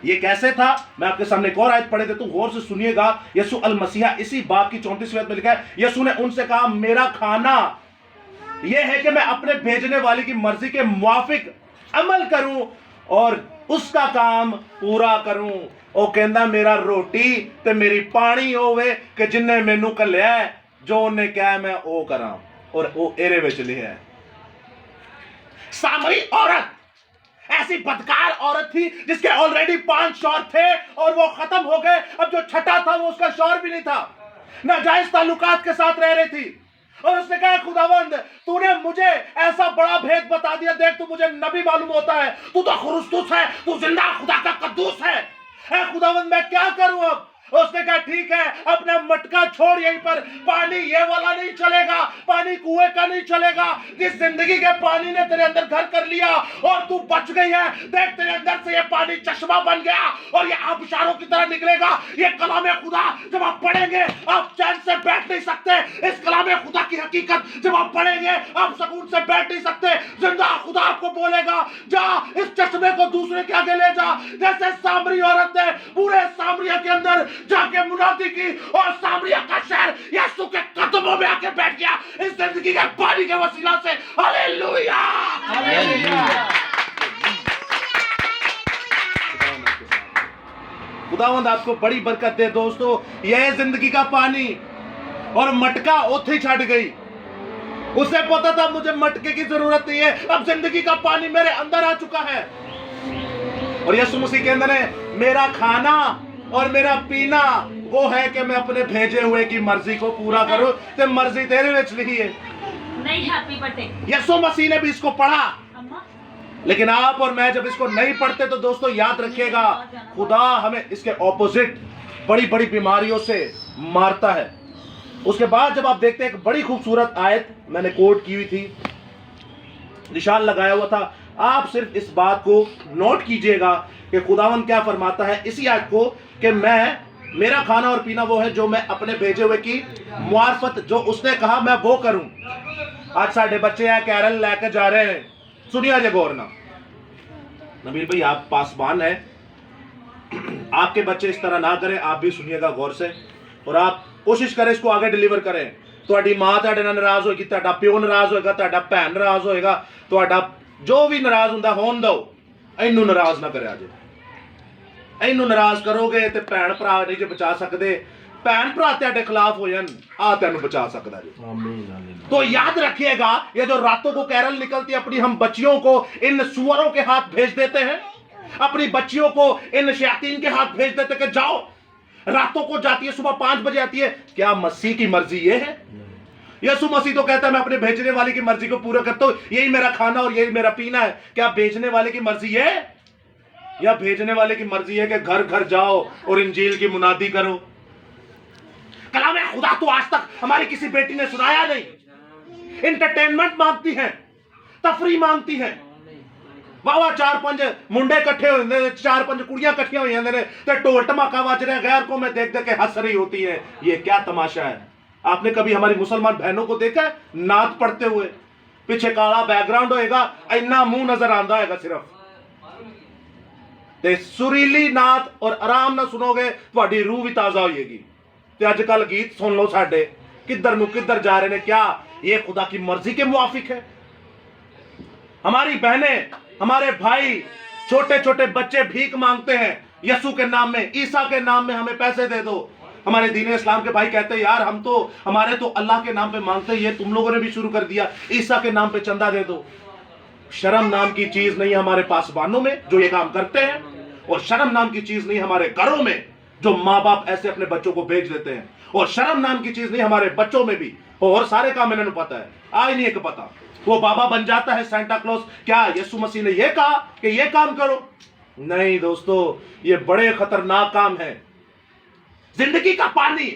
ये कैसे था, मैं आपके सामने एक और आयत पढ़े देता हूं, गौर से सुनिएगा। यीशु अल मसीहा इसी बाब की 34वीं आयत में लिखा है, यीशु ने उनसे कहा मेरा खाना यह है कि मैं अपने भेजने वाले की मर्जी के मुवाफिक अमल करूं और उसका काम पूरा करूं। वो कहंदा मेरा रोटी ते मेरी पानी होवे कि जिन्ने मैनू कल्लिया है, जो उन्हें कहा मैं वो करा। और वो एरे विच लिखा है। सामरी औरत ऐसी बदकार औरत थी जिसके ऑलरेडी 5 शौहर थे और वो खत्म हो गए। अब जो छठा था वो उसका शौहर भी नहीं था, नाजायज ताल्लुकात के साथ रह रही थी। और उसने कहा खुदावंद तूने मुझे ऐसा बड़ा भेद बता दिया, देख तू मुझे नबी मालूम होता है, तू तो खुरुस्तुस है, तू जिंदा खुदा का कद्दूस है। खुदावंद मैं क्या करूं अब। उसने कहा ठीक है, अपना मटका छोड़, यहीं पर पानी ये वाला नहीं चलेगा, पानी कुएं का नहीं चलेगा। जिस जिंदगी के पानी ने तेरे अंदर घर कर लिया और तू बच गई है, देख तेरे अंदर से ये पानी चश्मा बन गया और ये आबशारों की तरह निकलेगा। ये कलाम खुदा जब आप पढ़ेंगे आप चैन से बैठ नहीं सकते। इस कलाम खुदा की हकीकत जब आप पढ़ेंगे आप सुकून से बैठ नहीं सकते। जिंदा खुदा आपको बोलेगा जा इस चश्मे को दूसरे के आगे ले जा। जैसे सामरी औरत ने पूरे सामरिया के अंदर जाके मुनादी की और सामरिया का शहर यीशु के कदमों में आके बैठ गया इस जिंदगी के पानी के वसीला से। Hallelujah, hallelujah. खुदावंद आपको बड़ी बरकत दे दोस्तों। यह जिंदगी का पानी और मटका ओथे छड़ गई। उसे पता था मुझे मटके की जरूरत नहीं है, अब जिंदगी का पानी मेरे अंदर आ चुका है। और यीशु मसीह के अंदर है मेरा खाना और मेरा पीना वो है कि मैं अपने भेजे हुए की मर्जी को पूरा करूं। ते मर्जी तेरे विच लिखी है, नहीं हैप्पी बर्थडे। यीशु मसीह ने भी इसको पढ़ा, अम्मा लेकिन आप और मैं जब इसको नहीं पढ़ते तो दोस्तों याद रखिएगा खुदा हमें इसके ऑपोजिट बड़ी बड़ी बीमारियों से मारता है। उसके बाद जब आप देखते हैं एक बड़ी खूबसूरत आयत मैंने कोट की हुई थी, निशान लगाया हुआ था, आप सिर्फ इस बात को नोट कीजिएगा कि खुदावन क्या फरमाता है इसी आयत को कि मैं मेरा खाना और पीना वो है जो मैं अपने भेजे हुए की मुआरफत जो उसने कहा मैं वो करूं। आज साढ़े बच्चे हैं कैरल लेकर जा रहे हैं, सुनिए आज गौर ना। नबील भाई आप पासबान है, आपके बच्चे इस तरह ना करें, आप भी सुनिएगा गौर से और आप कोशिश करें इसको आगे डिलीवर करें। ਤੁਹਾਡੀ ਮਾਂ ਤੁਹਾਡੇ ਨਾਲ ਨਾਰਾਜ਼ ਹੋਏਗੀ, ਤੁਹਾਡਾ ਪਿਓ ਨਾਰਾਜ਼ ਹੋਏਗਾ, ਤੁਹਾਡਾ ਭੈਣ ਨਾਰਾਜ਼ ਹੋਏਗਾ, ਤੁਹਾਡਾ ਜੋ ਵੀ ਨਾਰਾਜ਼ ਹੁੰਦਾ ਹੋਣ ਦਿਓ, ਇਹਨੂੰ ਨਾਰਾਜ਼ ਨਾ ਕਰਿਆ ਜੇ। ਇਹਨੂੰ ਨਾਰਾਜ਼ ਕਰੋਗੇ ਤੇ ਭੈਣ ਭਰਾ ਨਹੀਂ ਜੇ ਬਚਾ ਸਕਦੇ, ਭੈਣ ਭਰਾ ਤੁਹਾਡੇ ਖਿਲਾਫ ਹੋ ਜਾਣ ਆ ਤੈਨੂੰ ਬਚਾ ਸਕਦਾ ਜੀ। आमीन आमीन। तो याद रखिएगा, ये जो रातों को कैरल निकलती है अपनी हम बच्चियों को इन सुअरों के हाथ भेज देते हैं, अपनी बच्चियों को इन शयातीन के हाथ भेज देते कि जाओ, रातों को जाती है, सुबह 5 बजे आती है। क्या मसीह की मर्जी ये है? यीशु मसीह तो कहता है मैं अपने भेजने वाले की मर्जी को पूरा करता हूं, यही मेरा खाना और यही मेरा पीना है। क्या भेजने वाले की मर्जी ये है या भेजने वाले की मर्जी है कि घर घर जाओ और इंजील की मुनादी करो? कलाम खुदा तो आज तक हमारी किसी बेटी ने सुनाया नहीं। इंटरटेनमेंट मांगती है, तफरी मांगती है। वाह 4-5 मुंडे इकट्ठे हो जाते, 4-5 कुड़ियां इकट्ठियां हो जाते हैं तो ढोल धमाका बज रहा है, गैर को मैं देख देख के हंस रही होती है। ये क्या तमाशा है? आपने कभी हमारी मुसलमान बहनों को देखा है नात पढ़ते हुए? पीछे काला बैकग्राउंड होएगा, इन्ना मुंह नजर आंदा होएगा सिर्फ। ते सुरीली नात और आराम ना सुनोगे ਤੁਹਾਡੀ रूह भी ताजा होएगी। ते आजकल गीत सुन लो साडे किधर नु किधर जा रहे ने, क्या ये खुदा की मर्जी के मुआफिक है? हमारी बहनें, हमारे भाई, छोटे छोटे बच्चे भीख मांगते हैं यसु के नाम में, ईसा के नाम में हमें पैसे दे दो। हमारे दीन इस्लाम के भाई कहते हैं यार हम तो हमारे तो अल्लाह के नाम पे मांगते हैं, ये तुम लोगों ने भी शुरू कर दिया, ईसा के नाम पे चंदा दे दो। शर्म नाम की चीज नहीं हमारे पासबानों में जो ये काम करते हैं, और शर्म नाम की चीज नहीं हमारे घरों में जो माँ बाप ऐसे अपने बच्चों को भेज देते हैं, और शर्म नाम की चीज नहीं हमारे बच्चों में भी। और सारे काम इन्हें पता है, आज नहीं एक पता। वो बाबा बन जाता है सेंटा क्लॉज। क्या यीशु मसीह ने ये कहा कि ये काम करो? नहीं दोस्तों, ये बड़े खतरनाक काम है। जिंदगी का पानी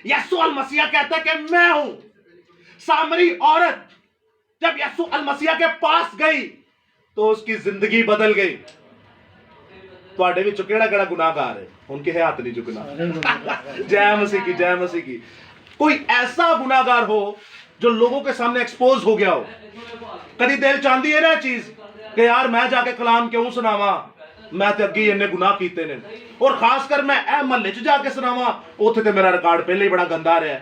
यीशु अल मसीह कहता है कि मैं हूं। सामरी औरत जब यीशु अल मसीह के पास गई तो उसकी जिंदगी बदल गई। ਤੁਹਾਡੇ ਵਿੱਚੋਂ ਕਿਹੜਾ ਕਿਹੜਾ ਗੁਨਾਹਗਾਰ है? उनके हाथ नहीं झुकना। जय मसीह की, जय मसीह की। कोई ऐसा गुनाहगार हो जो लोगों के सामने एक्सपोज हो गया हो, कभी दिल चाहती है ना चीज कि यार मैं जाके कलाम क्यों सुनावा, मैं तो अगे इन्ने गुनाह कीते ने, और खासकर मैं ए महल्ले च जाके सुनावा, उत्थे ते मेरा रिकॉर्ड पहले ही बड़ा गंदा रहा है।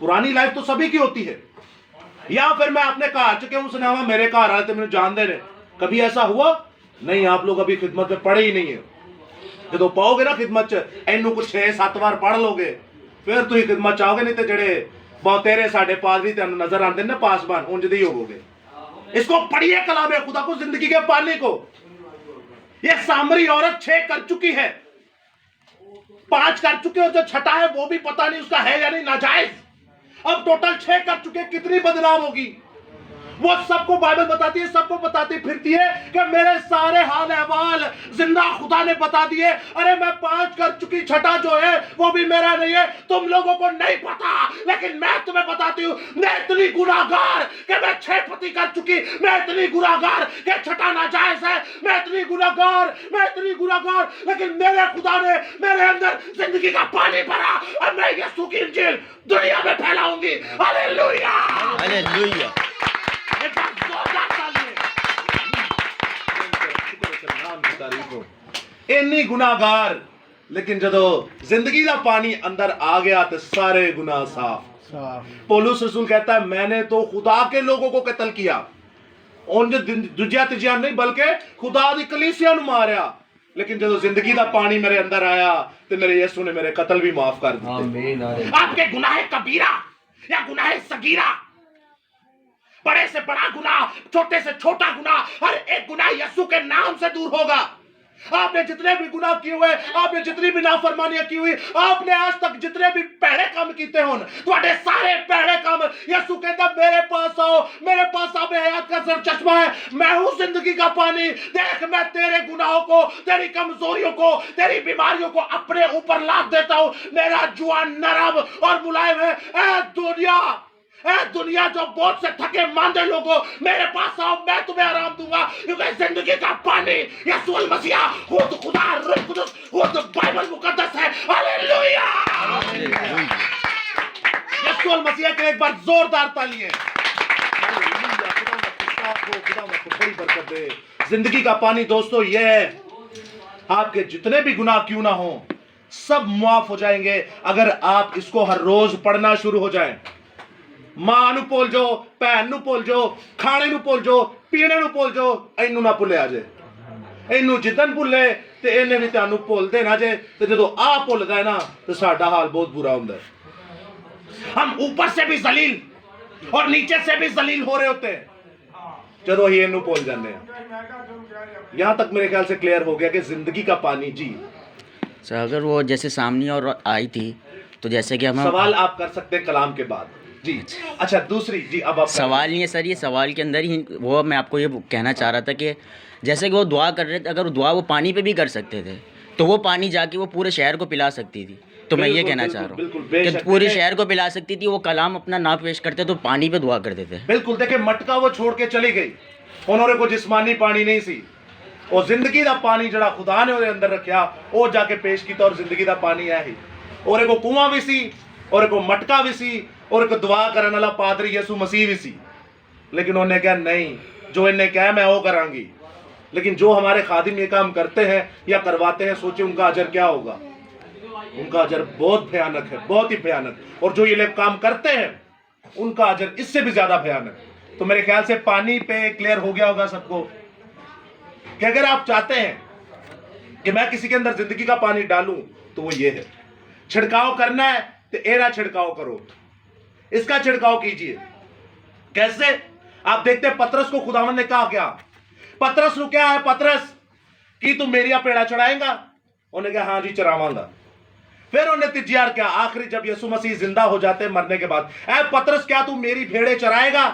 पुरानी लाइफ तो सभी की होती है। या फिर मैं अपने घर च क्यों सुनावा, मेरे घर वाले तो मैंने जानते ने। कभी ऐसा हुआ? नहीं, आप लोग अभी खिदमत में पढ़े ही नहीं है। जो पाओगे ना खिदमत च, इनू कुछ 6-7 बार पढ़ लोगे फिर तुम खिदमत चाहोगे, नहीं तो जड़े बहुतेरे साढ़े पादरी तेन नजर आते ना पासबान, उंज दी होवोगे। इसको पढ़िए कलामे खुदा को, जिंदगी के पानी को। ये सामरी औरत 6 कर चुकी है, 5 कर चुके हो, जो छठा है वो भी पता नहीं उसका है या नहीं, नाजायज। अब टोटल 6 कर चुके, कितनी बदनाम होगी। वो सबको बाइबल बताती है, सबको बताती फिरती है कि मेरे सारे हाल अहवाल जिंदा खुदा ने बता दिए। अरे मैं 5 कर चुकी, छठा जो है वो भी मेरा नहीं है। तुम लोगों को नहीं पता, लेकिन मैं तुम्हें बताती हूँ। मैं इतनी गुनाहगार कि मैं 6 पति कर चुकी, मैं इतनी गुनाहगार कि छठा नाजायज है, मैं इतनी गुनाहगार, लेकिन मेरे खुदा ने मेरे अंदर जिंदगी का पानी भरा, और मैं यीशु की इंजील दुनिया में फैलाऊंगी। Hallelujah, hallelujah. इन्नी गुनाहगार, लेकिन जदों जिंदगी का पानी अंदर आ गया तो सारे गुनाह साफ। पौलुस रसूल कहता है मैंने तो खुदा के लोगों को कत्ल किया, उन दूजिया तीजिया नहीं बल्कि खुदा दी कलीसिया नु मारिया। लेकिन जदों जिंदगी का पानी मेरे अंदर आया तो मेरे यीशु ने मेरे कत्ल भी माफ कर दिए। आमीन। आपके गुनाह कबीरा या गुनाह सगीरा, बड़े से बड़ा गुनाह, छोटे से छोटा गुनाह, हर एक गुनाह यीशु के नाम से दूर होगा। आपने जितने भी गुनाह किए हुए, आपने जितनी भी नाफरमानियां की हुई, आपने आज तक जितने भी पहले काम कीते होन, तुम्हारे सारे पहले काम यीशु कहता मेरे पास आओ, मेरे पास आबे हयात का सर चश्मा है, मैं हूं जिंदगी का पानी। देख मैं तेरे गुनाहों को, तेरी कमजोरियों को, तेरी बीमारियों को अपने ऊपर लाद देता हूं। मेरा जुआ नरम और मुलायम है। दुनिया जो बहुत से थके मांदे लोगों, मेरे पास आओ, मैं तुम्हें आराम दूंगा, क्योंकि जिंदगी का पानी यीशु अल मसीह वो तो खुदा रूह कुदस, वो तो बाइबल मुकद्दस है। हालेलुया, यीशु अल मसीह के एक बार जोरदार तालियां। हालेलुया, खुदा बड़ी बरकत दे। जिंदगी का पानी दोस्तों ये है, आपके जितने भी गुनाह क्यों ना हो सब माफ हो जाएंगे अगर आप इसको हर रोज पढ़ना शुरू हो जाएं। मां ਨੂੰ ਭੁੱਲ ਜਾਓ, ਭੈਣ ਨੂੰ ਭੁੱਲ ਜਾਓ, ਖਾਣੇ ਨੂੰ ਭੁੱਲ ਜਾਓ, ਪੀਣੇ ਨੂੰ ਭੁੱਲ ਜਾਓ, ਇਹਨੂੰ ਨਾ ਭੁੱਲਿਆ ਜੇ। ਇਹਨੂੰ ਜਿੱਦਨ ਭੁੱਲੇ ਤੇ ਇਹਨੇ ਵੀ ਤੁਹਾਨੂੰ ਭੁੱਲ ਦੇਣਾ ਜੇ। ਤੇ ਜਦੋਂ ਆ ਭੁੱਲਦਾ ਹੈ ਨਾ ਤੇ ਸਾਡਾ ਹਾਲ ਬਹੁਤ ਬੁਰਾ ਹੁੰਦਾ ਹੈ। हम ऊपर से भी जलील और नीचे से भी जलील हो रहे होते हैं ਜਦੋਂ ਹੀ ਇਹਨੂੰ ਭੁੱਲ ਜਾਂਦੇ हैं। यहां तक मेरे ख्याल से क्लियर हो गया कि जिंदगी का पानी जी। सर अगर वो जैसे सामने और आई थी तो जैसे कि हम सवाल आप कर सकते हैं कलाम के बाद जी। अच्छा दूसरी जी, अब आप सवाल नहीं है सर, ये सवाल के अंदर ही वो मैं आपको ये कहना चाह रहा था कि जैसे कि वो दुआ कर रहे थे, अगर दुआ वो पानी पे भी कर सकते थे तो वो पानी जाके वो पूरे शहर को पिला सकती थी। तो मैं ये बिल्कुल, कहना बिल्कुल, चाह रहा बिल्कुल, हूँ बेशक। कि पूरे शहर को पिला सकती थी। वो कलाम अपना ना पेश करते तो पानी पे दुआ करते थे। बिल्कुल देखिए, मटका वो छोड़ के चली गई, उन्होंने कोई जिस्मानी पानी नहीं सी, और जिंदगी का पानी जड़ा खुदा ने ਉਹਦੇ अंदर रखा वो जाके पेश किया, और जिंदगी का पानी है ही। और एक कुआं भी सी, और एक मटका भी सी, और एक दुआ करने वाला पादरी यसू मसीह भी सी। लेकिन उन्होंने कहा नहीं, जो इन्हें कहा मैं वो करांगी। लेकिन जो हमारे खादिम ये काम करते हैं या करवाते हैं, सोचे उनका अजर क्या होगा। उनका अजर बहुत भयानक है, बहुत ही भयानक। और जो ये लोग काम करते हैं उनका अजर इससे भी ज्यादा भयानक। तो मेरे ख्याल से पानी पे क्लियर हो गया होगा सबको कि अगर आप चाहते हैं कि मैं किसी के अंदर जिंदगी का पानी डालूं तो वो ये है, छिड़काव करना है तो एरा छिड़काव करो, इसका छिड़काव कीजिए। कैसे? आप देखते हैं पतरस को खुदावंद ने कहा क्या, पतरस नु क्या है, पतरस की तू मेरिया पेड़ा चढ़ाएगा? उन्होंने कहा हाँ जी चरावांगा। फिर उन्हें तिजियार क्या, आखिरी जब यीशु मसीह जिंदा हो जाते हैं मरने के बाद, ऐ पतरस क्या तू मेरी भेड़े चराएगा?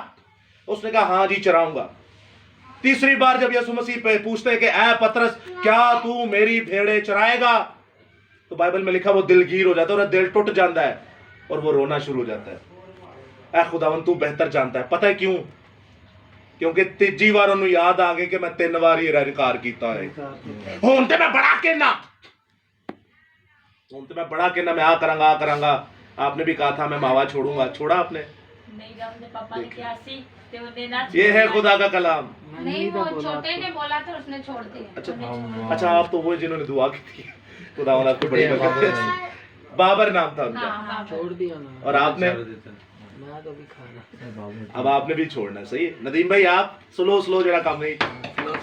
उसने कहा हाँ जी चराऊंगा। तीसरी बार जब यीशु मसीह पे पूछते हैं कि ऐ पतरस क्या तू मेरी भेड़े चराएगा, तो बाइबल में लिखा वो दिलगीर हो जाता है, और दिल टूट जाता है और वो रोना शुरू हो जाता है। ऐ खुदावन तू बेहतर जानता है। पता है क्यों? क्योंकि तीजी बार उन्हें याद आ गई कि मैं 3 बार ये इनकार किया है। हुण ते मैं बड़ा कहना, हुण ते मैं बड़ा कहना, मैं आ करांगा। आपने भी कहा था मैं मावा छोड़ूंगा, छोड़ा आपने? नहीं, जब अपने पापा ने किया सी ते उन्हें ना ये है खुदा का कलाम। नहीं, वो छोटे ने बोला था, उसने छोड़ दिया। अच्छा आप तो वो जिन्होंने दुआ की थी, खुदा आपको बड़ी बरकत दे। बाबर नाम था उनका, हाँ, छोड़ दिया ना। और आपने? मैं तो भी खाना। अब आपने भी छोड़ना है, सही है। नदीम भाई आप स्लो जरा काम नहीं,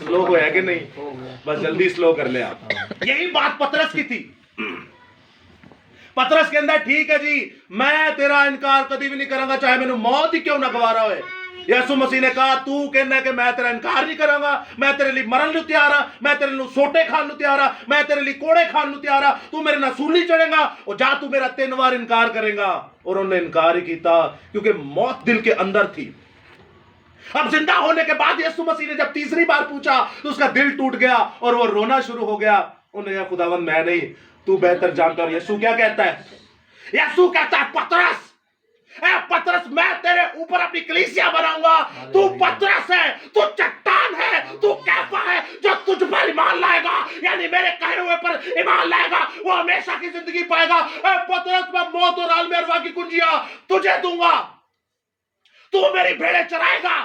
स्लो हो है कि नहीं, बस जल्दी स्लो कर ले आप। यही बात पतरस की थी। पतरस के अंदर ठीक है जी, मैं तेरा इनकार कभी भी नहीं करूंगा, चाहे मैंने मौत ही क्यों ना गवारा हो। यीशु मसीह ने कहा तू कहना कि मैं तेरा इनकार नहीं करूंगा, मैं तेरे लिए मरन लू तैयार हाँ, मैं तेरे लिए सोटे खान लू तैयार हाँ, मैं तेरे लिए कोड़े खान लू तैयार हाँ, तू मेरे ना सूली चढ़ेगा और जा तू मेरा 3 बार इनकार करेगा। और उन्होंने इनकार ही किया क्योंकि मौत दिल के अंदर थी। अब जिंदा होने के बाद यीशु मसीह ने जब तीसरी बार पूछा तो उसका दिल टूट गया और वो रोना शुरू हो गया। उन्होंने कहा खुदावंद मैं नहीं, तू बेहतर जानता। और यीशु क्या कहता है? यीशु कहता है पतरस, ए पतरस मैं तेरे ऊपर अपनी कलीसिया बनाऊंगा। तू पतरस है, तू चट्टान है, तू कैफा है, जो तुझ पर ईमान लाएगा, यानी मेरे कहे हुए पर ईमान लाएगा वो हमेशा की जिंदगी पाएगा। ए पतरस मैं मौत और आलम अरवा की कुंजियां तुझे दूंगा, तू मेरी भेड़ें चराएगा।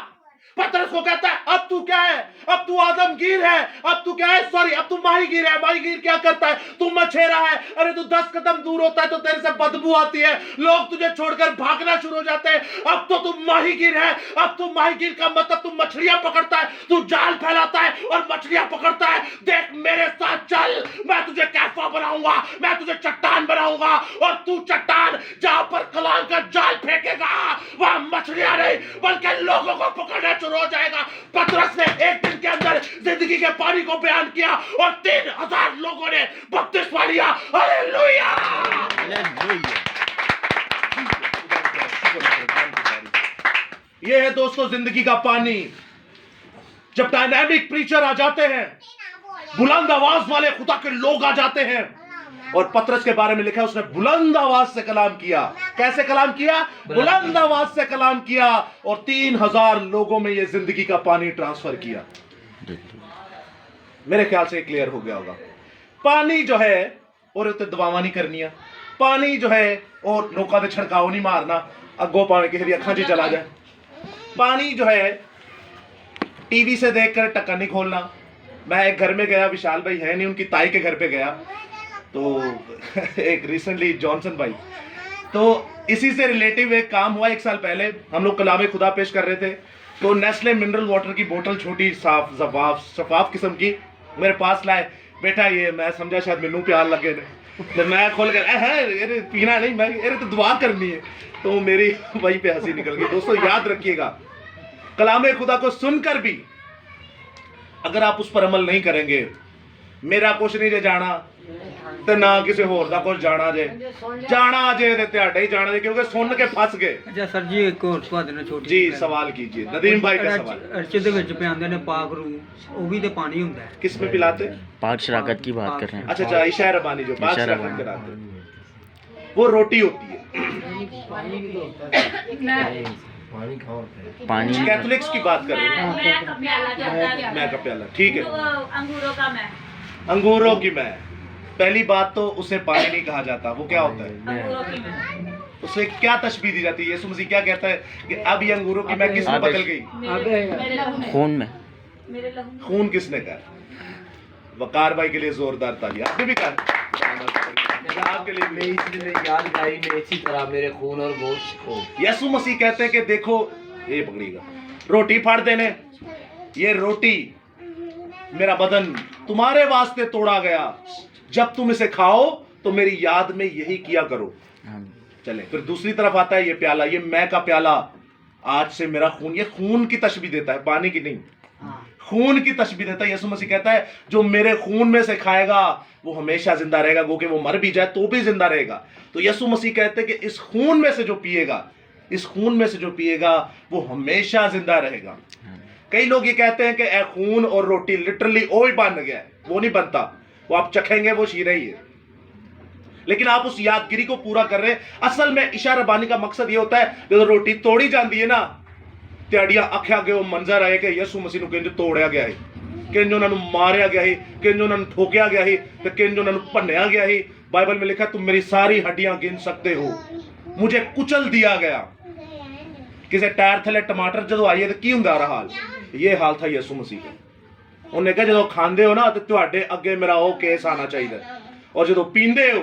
पतरस को कहता है अब तू क्या है? अब तू आदमगीर है, अब तू क्या है? सॉरी, अब तू माहीगीर है। माहीगीर क्या करता है? तू मछेरा है। अरे तू 10 कदम दूर होता है तो तेरे से बदबू आती है, लोग तुझे छोड़कर भागना शुरू हो जाते हैं। अब तो तू माहीगीर है। अब तू माहीगीर का मतलब तू मछलियां पकड़ता है, तू जाल फैलाता है और मछलियां पकड़ता है। देख मेरे साथ चल, मैं तुझे कैफा बनाऊंगा, मैं तुझे चट्टान बनाऊंगा। और तू चट्टान जहां पर कलाम का जाल फेंकेगा वहां मछलियां नहीं बल्कि लोगों को पकड़ना शुरू हो जाएगा। पतरस ने एक दिन के अंदर जिंदगी के पानी को बयान किया और 3000 लोगों ने बपतिस्मा लिया। हालेलुया! ये है दोस्तों जिंदगी का पानी। जब डायनामिक प्रीचर आ जाते हैं, बुलंद आवाज वाले खुदा के लोग आ जाते हैं। और पतरस के बारे में लिखा है उसने बुलंद आवाज से कलाम किया। कैसे कलाम किया? बुलंद आवाज से कलाम किया और 3000 लोगों में ये जिंदगी का पानी ट्रांसफर किया। मेरे ख्याल से क्लियर हो गया होगा। पानी जो है और उत्ते दवावां नहीं करनिया, पानी जो है और लोगों दे छिड़काव नहीं मारना, अगों पानी किसी दी अखां 'च चला जाए। पानी जो है टीवी से देखकर ढक्कन नहीं खोलना, मैं एक घर में गया, विशाल भाई है नहीं, उनकी ताई के घर पे गया, तो एक रिसेंटली जॉनसन भाई, तो इसी से रिलेटिव एक काम हुआ 1 साल पहले। हम लोग कलाम खुदा पेश कर रहे थे, तो नेस्ले मिनरल वाटर की बोतल छोटी साफ शफाफ किस्म की मेरे पास लाए। बेटा ये मैं समझा शायद मैनू प्यार लगे ने, तो मैं खोल कर अरे पीना नहीं, मैं अरे तो दुआ करनी है, तो मेरी वहीं पे हंसी निकल गई। दोस्तों याद रखिएगा, कलाम खुदा को सुनकर भी अगर आप उस पर अमल नहीं करेंगे, मेरा कुछ नहीं जे जाना ਤੇ ਨਾ ਕਿਸੇ ਹੋਰ ਦਾ ਕੁਝ ਜਾਣਾ ਜੇ ਤੇ ਤੁਹਾਡਾ ਹੀ ਜਾਣਾ ਜੇ, क्योंकि सुन के फस गए। अच्छा सर जी, एक और ਤੁਹਾਡੇ ਨਾਲ ਛੋਟੀ जी सवाल कीजिए, नदीम भाई का सवाल। अर्चे ਦੇ ਵਿੱਚ ਪਿਆਉਂਦੇ ਨੇ ਪਾਕ ਰੂ, ਉਹ ਵੀ ਤੇ ਪਾਣੀ ਹੁੰਦਾ ਹੈ। किस में पिलाते? पाक शराकत की बात कर रहे हैं। अच्छा अच्छा, इशा रबानी जो पाक इशा शराकत रबानी। कराते हैं, वो रोटी होती है। पानी कहाँ होता है? पानी कैथोलिक्स की बात कर रहे हैं। मैं का प्याला जो होता है, मैं का प्याला, ठीक है। अंगूरों का मैं, अंगूरों की मैं। पहली बात तो उसे पानी नहीं कहा जाता, वो क्या होता है? अंगूरों की मैं, उसे क्या तशबीह दी जाती है? यीशु मसीह क्या कहता है कि अब ये अंगूरों की मैं किस में बदल गई? मेरे लहू में, खून में। मेरे लहू में। खून किसने कहा? वकार भाई के लिए जोरदार तालियां, आपने भी कहा आपके लिए मैं इसलिए यादगारी में इसी तरह मेरे खून और गोश्त को। यीशु मसीह कहते हैं कि देखो, ये पकड़िएगा, रोटी फाड़ देने, ये रोटी मेरा बदन तुम्हारे वास्ते तोड़ा गया, जब तुम इसे खाओ तो मेरी याद में यही किया करो। चले फिर दूसरी तरफ आता है ये प्याला, ये मैं का प्याला, आज से मेरा खून, ये खून की तशबीह देता है, पानी की नहीं, खून की तशबीह देता है। यीशु मसीह कहता है जो मेरे खून में से खाएगा वो हमेशा जिंदा रहेगा, गो कि वो मर भी जाए तो भी जिंदा रहेगा। तो यीशु मसीह कहते हैं कि इस खून में से जो पिएगा, इस खून में से जो पिएगा वो हमेशा जिंदा रहेगा। कई लोग ये कहते हैं कि ए खून और रोटी लिटरली ओ ही बन गया है, वो नहीं बनता, वो आप चखेंगे वो शीरा ही है, लेकिन आप उस यादगिरी को पूरा कर रहे हैं। असल में इशा रबानी का मकसद ये होता है, जो रोटी तोड़ी जाती है ना, त्याड़ियां अखिया के वो मंजर आए कि यीशु मसीह को तोड़िया गया है, किंज उन्होंने मारिया गया है, किंज उन्होंने ठोकिया गया है, तो किंज उन्होंने भन्निया गया है। बाइबल में लिखा तुम मेरी सारी हड्डियां गिन सकते हो, मुझे कुचल दिया गया। किसी टायर थले टमाटर जो आई है तो की हुंदा रहा हाल, ये हाल था यीशु मसीह का। उन्हें कहा जो खांदे हो ना तो तुहाडे अगे मेरा वो केस आना चाहिए, और जो पींदे हो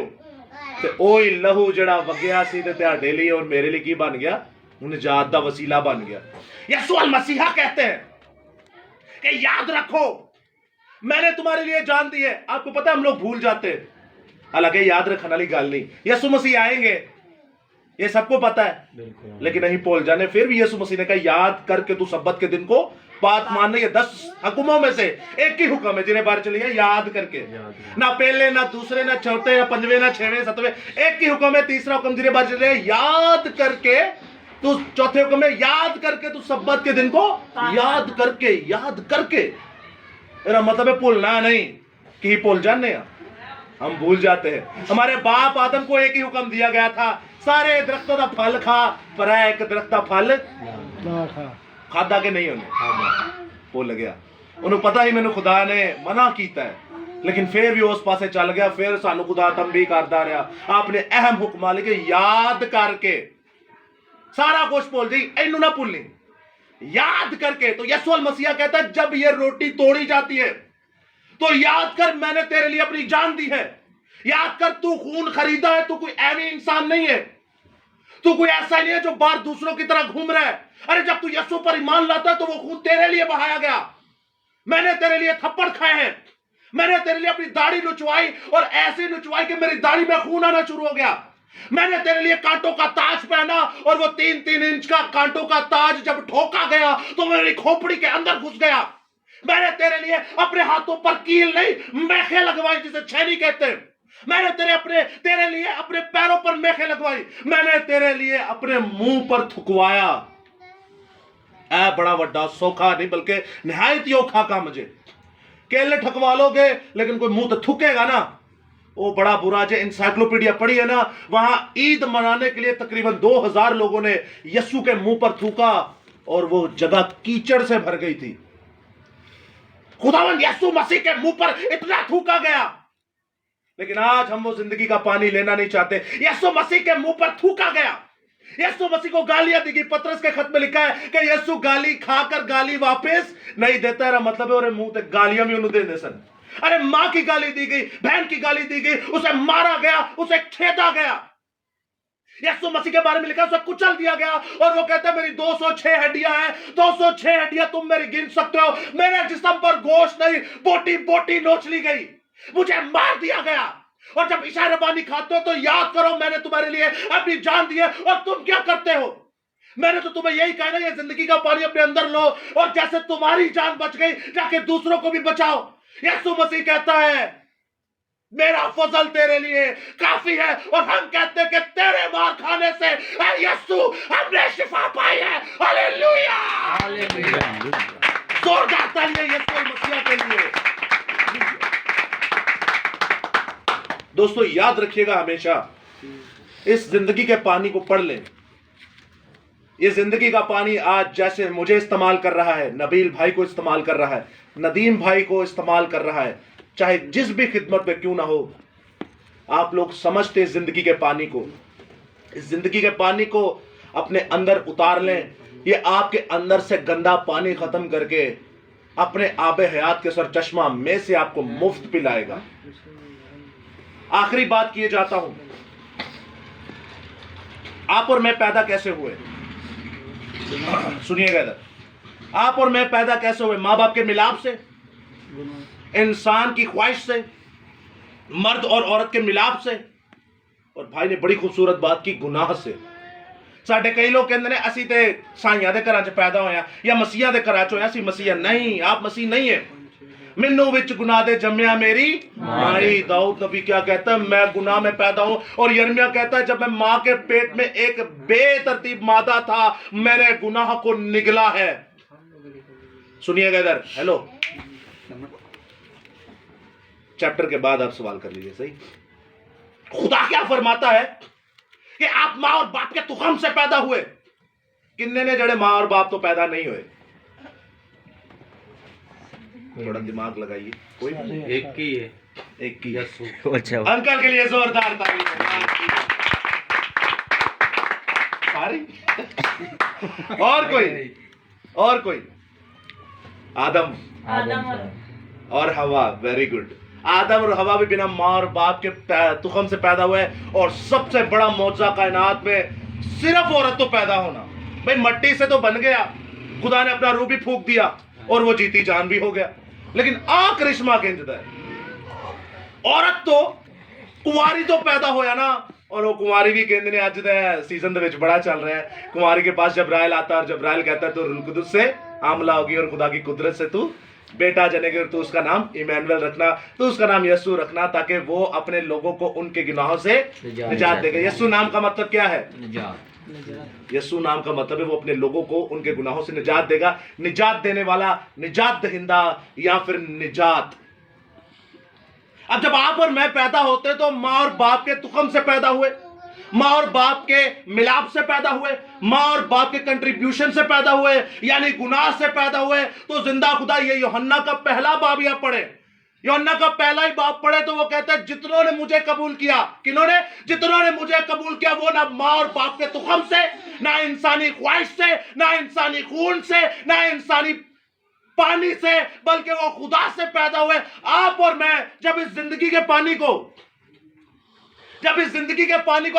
तो ओही लहू जड़ा वगया सी ते तुहाडे लिए और मेरे लिए की बन गया, निजात दा वसीला बन गया। यीशु अल मसीहा कहते हैं कि याद रखो मैंने तुम्हारे लिए जान दी है। आपको पता है हम लोग भूल जाते हैं, हालांकि याद रखने वाली गल नहीं, यीशु मसीह आएंगे ये सबको पता है, लेकिन नहीं भूल जाने। फिर भी यीशु मसीह ने कहा याद करके तू सब्बत के दिन को बात मानने, ये 10 हुक्मों में से एक ही हुक्म है जिन्हें बार चलिए याद करके, ना पहले ना दूसरे ना चौथे ना पंजवें ना छठवें सतवें, एक ही हुक्म है। तीसरा हुक्म जिन्हें बार चलिए याद करके तू, चौथे हुक्म में याद करके तू सब्बत के दिन को याद करके। मेरा मतलब है भूलना नहीं कि भूल जाने हैं, हम भूल जाते हैं। हमारे बाप आदम को एक ही हुक्म दिया गया था, सारे दरख्तों का फल खा पर एक दरख्त का फल खादा के नहीं, उन्हें भूल गया। उन्हें पता ही मैंने खुदा ने मना किया है, लेकिन फिर भी उस पासे चल गया। फिर सानू खुदा तंबी करता रहा, आपने अहम हुक्म लेके याद करके सारा कुछ भूल जाई, इनू ना भूलनी, याद करके। तो यीशु मसीह कहता है जब ये रोटी तोड़ी जाती है तो याद कर मैंने तेरे लिए अपनी जान दी है, याद कर तू खून खरीदा है, तू कोई ऐवी इंसान नहीं है, तू कोई ऐसा नहीं है जो बाहर दूसरों की तरह घूम रहा है। अरे जब तू यीशु पर ईमान लाता है तो वो खून तेरे लिए बहाया गया। मैंने तेरे लिए थप्पड़ खाए हैं, मैंने तेरे लिए अपनी दाढ़ी नुचवाई और ऐसी नुचवाई कि मेरी दाढ़ी में खून आना शुरू हो गया। मैंने तेरे लिए कांटों का ताज पहना और वो 3-3 इंच का कांटों का ताज जब ठोका गया तो मेरी खोपड़ी के अंदर घुस गया। मैंने तेरे लिए अपने हाथों पर कील नहीं मेखे लगवाई जिसे छेनी कहते हैं। मैंने तेरे लिए अपने पैरों पर मेखे लगवाई। मैंने तेरे लिए अपने मुंह पर थुकवाया। ऐ बड़ा वड्डा सौखा नहीं बल्कि निहायत ही औखा काम जे। केले ठकवा लोगे लेकिन कोई मुंह तो थुकेगा ना, वो बड़ा बुरा। जो इंसाइक्लोपीडिया पढ़ी है ना, वहां ईद मनाने के लिए तकरीबन 2000 लोगों ने यीशु के मुंह पर थूका और वो जगह कीचड़ से भर गई थी। खुदावंद यीशु मसीह के मुंह पर इतना थूका गया, लेकिन आज हम वो जिंदगी का पानी लेना नहीं चाहते। यीशु मसीह के मुंह पर थूका गया, यीशु मसीह को गालियां दी गई। पतरस के खत में लिखा है कि यीशु गाली खाकर गाली वापस नहीं देता है, मतलब है और मुंह तक गालियां भी उन्होंने दे सन। अरे मां की गाली दी गई, बहन की गाली दी गई, उसे मारा गया, उसे छेदा गया। यीशु मसीह के बारे में लिखा है उसे कुचल दिया गया, और वो कहता है मेरी 206 हड्डियां हैं, 206 हड्डियां तुम मेरी गिन सकते हो, मेरे जिस्म पर गोश्त नहीं बोटी बोटी नोच ली गई, मुझे मार दिया गया। और जब ईशा रब्बानी खाते हो तो याद करो मैंने तुम्हारे लिए अपनी जान दी है, और तुम क्या करते हो? मैंने तो तुम्हें यही कहा ना, ये जिंदगी का पानी अपने अंदर लो, और जैसे तुम्हारी जान बच गई जाके दूसरों को भी बचाओ। यीशु मसीह कहता है मेरा फजल तेरे लिए काफी है, और हम कहते हैं कि तेरे मार खाने से ऐ यीशु हमने शिफा पाई है। हालेलुया, जोरदार तालियां यीशु मसीह के लिए। दोस्तों याद रखिएगा हमेशा, इस जिंदगी के पानी को पढ़ लें। ये जिंदगी का पानी आज जैसे मुझे इस्तेमाल कर रहा है, नबील भाई को इस्तेमाल कर रहा है, नदीम भाई को इस्तेमाल कर रहा है, चाहे जिस भी खिदमत में क्यों ना हो, आप लोग समझते इस जिंदगी के पानी को, इस जिंदगी के पानी को अपने अंदर उतार लें। ये आपके अंदर से गंदा पानी खत्म करके अपने आबे हयात के सर चश्मा में से आपको मुफ्त पिलाएगा। आखिरी बात किए जाता हूं, आप और मैं पैदा कैसे हुए? सुनिएगा इधर, आप और मैं पैदा कैसे हुए? मां बाप के मिलाप से, इंसान की ख्वाहिश से, मर्द और औरत के मिलाप से, और भाई ने बड़ी खूबसूरत बात की, गुनाह से। साढ़े कई लोग कहते हैं असी ते साइयां दे घरां च पैदा होया या मसीहा दे घरां च होया, असी मसीहा नहीं। आप मसीह नहीं है। मैनू विच गुनाह दे जम्मिया मेरी माई। दाऊद नबी क्या कहता है? मैं गुनाह में पैदा हूं। और यिर्मयाह कहता है जब मैं मां के पेट में एक बेतरतीब मादा था, मैंने गुनाह को निगला है। सुनिएगा इधर, हेलो, चैप्टर के बाद आप सवाल कर लीजिए। सही, खुदा क्या फरमाता है कि आप मां और बाप के तुखम से पैदा हुए। किन्ने ने जड़े मां और बाप तो पैदा नहीं हुए? थोड़ा दिमाग लगाइए। कोई एक की है, एक की। अच्छा, अंकल के लिए जोरदार ताली। सारी और कोई आदम और हवा। Very good. आदम और हवा भी बिना मां और बाप के तुखम से पैदा हुए। और सबसे बड़ा मौजज़ा कायनात में सिर्फ औरत तो पैदा होना। भाई मट्टी से तो बन गया, खुदा ने अपना रूह भी फूंक दिया और वो जीती जान भी हो गया, लेकिन आ करिश्मा कहता है औरत तो कुंवारी तो पैदा होया ना। और वो कुंवारी भी कहते हैं, अज दे सीजन दे विच बड़ा चल रहा है, कुंवारी के पास जबराइल आता है और जबराइल कहता है तो रूह कुदस से हामला होगी और खुदा की कुदरत से तू बेटा जनेगी और तू उसका नाम इमैनुअल रखना, तू उसका नाम यीशु रखना, ताकि वो अपने लोगों को उनके गुनाहों से निजात देगा। यीशु नाम का मतलब क्या है? यीशु नाम का मतलब है वो अपने लोगों को उनके गुनाहों से निजात देगा। निजात देने वाला, निजात दहिंदा या फिर निजात। अब जब आप और मैं पैदा होते तो मां और बाप के तुखम से पैदा हुए, मां और बाप के मिलाप से पैदा हुए, मां और बाप के कंट्रीब्यूशन से पैदा हुए, यानी गुनाह से पैदा हुए। तो जिंदा खुदा ये यूहन्ना का पहला बाब या पढ़े, यूहन्ना का पहला ही बाप पढ़े तो वो कहता है जितनों ने मुझे कबूल किया, किन्होंने? जितनों ने मुझे कबूल किया, वो ना मां और बाप के तुखम से, ना इंसानी ख्वाहिश से, ना इंसानी खून से, ना इंसानी पानी से, बल्कि वो खुदा से पैदा हुए। आप और मैं जब इस जिंदगी के पानी को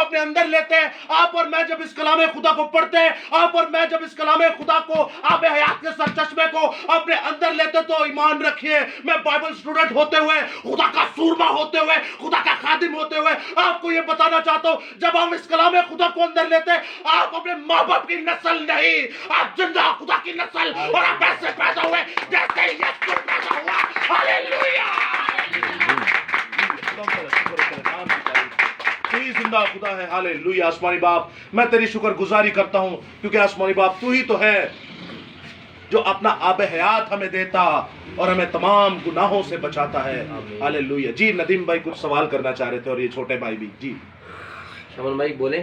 अपने अंदर लेते हैं, आप और मैं जब इस कलाम खुदा को पढ़ते हैं, आप और मैं जब इस कलाम खुदा को आबे हयात के सरचश्मे को अपने अंदर लेते, तो ईमान रखिए, मैं बाइबल स्टूडेंट होते हुए, खुदा का सूरमा होते हुए, खुदा का खादिम होते हुए आपको यह बताना चाहता हूं, जब हम इस कलाम खुदा को अंदर लेते हैं, आप अपने माँ बाप की नस्ल नहीं, आप जिंदा खुदा की नस्ल, और आप ऐसे पैदा हुए जैसे यीशु पैदा हुआ। हालेलुया। तू ही जिंदा खुदा है। हालेलुया। आसमानी बाप, मैं तेरी शुक्रगुजारी करता हूं, क्योंकि आसमानी बाप तू ही तो है जो अपना आब हयात हमें देता और हमें तमाम गुनाहों से बचाता है। हालेलुया। जी नदीम भाई कुछ सवाल करना चाह रहे थे, और ये छोटे भाई भी। जी शमन भाई बोले?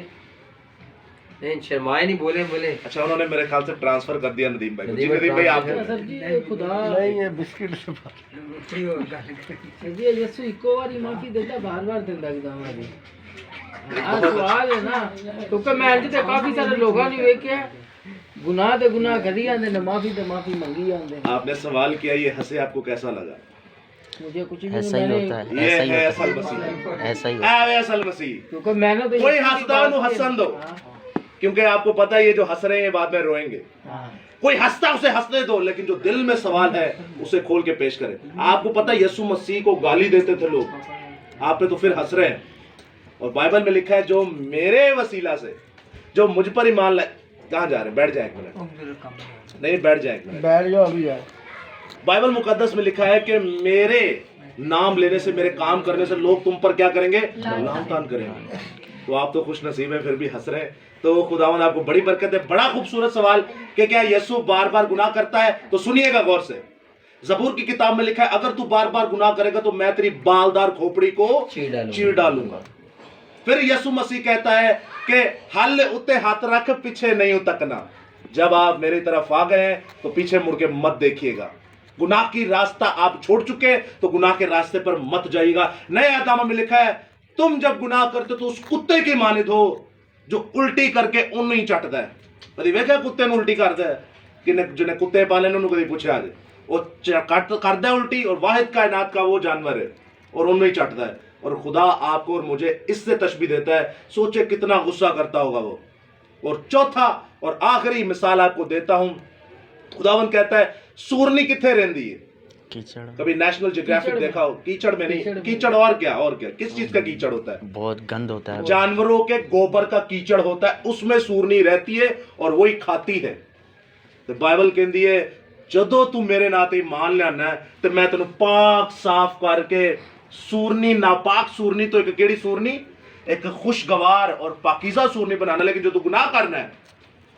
नहीं, शर्माए नहीं, बोले। अच्छा, उन्होंने मेरे ख्याल से ट्रांसफर कर दिया नदीम भाई को। जी नदीम भाई आप सर जी खुदा नहीं है बिस्किट से सर जी यीशु इको बारी माफी देता, बार-बार देता खुदा हमारी। हाँ सवाल है ना क्योंकि मैं इंज ते काफी सारे लोगों ने वेख्या गुनाह ते गुनाह करी आंदे ने माफी ते माफी मंगी आंदे आपने सवाल किया, ये हंसे आपको कैसा लगा? मुझे कुछ भी ऐसा ही होता है, ये ऐसा ही है होता असल है, मसीह, ऐसा ही होता है। ऐ वे असल मसीह। क्योंकि मैंने तो कोई हंसदा उन्हें हंसन दो, क्योंकि आपको पता है ये जो हंस रहे हैं बाद में रोएंगे। कोई हंसता उसे हंसने दो, लेकिन जो दिल में सवाल है उसे खोल के पेश करें। आपको पता है यीशु मसीह को गाली देते थे लोग, आप पे तो फिर हंस रहे हैं। और बाइबल में लिखा है जो मेरे वसीला से, जो मुझ पर ईमान लाए, कहाँ जा रहे हैं? बैठ जाए एक मिनट, नहीं बैठ जाए एक मिनट, बैठ जाओ अभी यार। बाइबल मुकद्दस में लिखा है कि मेरे नाम लेने से, मेरे काम करने से लोग तुम पर क्या करेंगे? लान तान करेंगे। तो आप तो खुश नसीब हैं, फिर भी हंस रहे हैं। तो खुदावंद आपको बड़ी बरकत है। बड़ा खूबसूरत सवाल कि क्या यीशु बार बार गुनाह करता है? तो सुनिएगा गौर से। ज़बूर की किताब में लिखा है अगर तू बार बार गुनाह करेगा तो मैं तेरी बालदार खोपड़ी को चीर डालूंगा। फिर यीशु मसीह कहता है कि हल उत्ते हाथ रख, पीछे नहीं उतकना। जब आप मेरी तरफ आ गए हैं तो पीछे मुड़ के मत देखिएगा। गुनाह की रास्ता आप छोड़ चुके तो गुनाह के रास्ते पर मत जाइएगा। नए आदम में लिखा है तुम जब गुनाह करते तो उस कुत्ते की मानिद हो जो उल्टी करके उन ही चटदा है। कभी वेख्या कुत्ते ने उल्टी करदा है? किन्ने जिन्हें कुत्ते पाले ने उन्होंने कभी पूछा आज? वो करदा है उल्टी, और वाहिद कायनात का वो जानवर है और उन ही चटदा है। और खुदा आपको और मुझे इससे तशबीह देता है, सोचे कितना गुस्सा करता होगा वो। और चौथा और आखिरी मिसाल आपको देता हूं, खुदावन कहता है सूरनी किथे रहंदी है? कीचड़, कभी नेशनल जियोग्राफिक देखा हो? कीचड़ में नहीं, कीचड़ और क्या किस चीज का कीचड़ होता है? बहुत गंद होता है। जानवरों के गोबर का कीचड़ होता है, उसमें सूरनी रहती है और वही खाती है। तो बाइबल कहती है जदों तू मेरे नाते मान लिया तो मैं तेन पाक साफ करके सूरनी, नापाक सूरनी तो एक केड़ी सूरनी, एक खुशगवार और पाकीज़ा सूरनी बनाना। लेकिन जो तू गुनाह करना है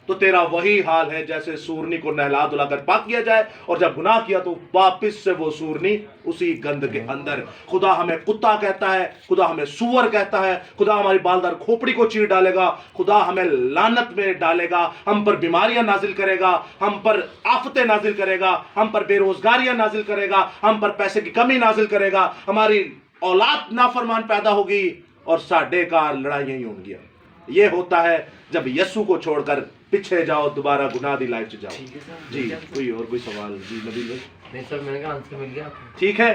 तो तेरा वही हाल है जैसे सूरनी को नहला धुलाकर पाक किया जाए, और जब गुनाह किया तो वापिस से वो सूरनी उसी गंद के अंदर। खुदा हमें कुत्ता कहता है, खुदा हमें सूअर कहता है, खुदा हमारी बालदार खोपड़ी को चीर डालेगा, खुदा हमें लानत में डालेगा, हम पर बीमारियां नाजिल करेगा, हम पर आफतें नाजिल करेगा, हम पर बेरोजगारियां नाजिल करेगा, हम पर पैसे की कमी नाजिल करेगा, हमारी औलाद नाफरमान पैदा होगी और साढ़े कार लड़ाइयां ही होंगी। ये होता है जब यीशु को छोड़कर पीछे जाओ, दोबारा गुनाह दी लाइफ जाओ। जी कोई सवाल? जी नबी भाई। नहीं सर, मैंने कहा आंसर मिल गया। ठीक है,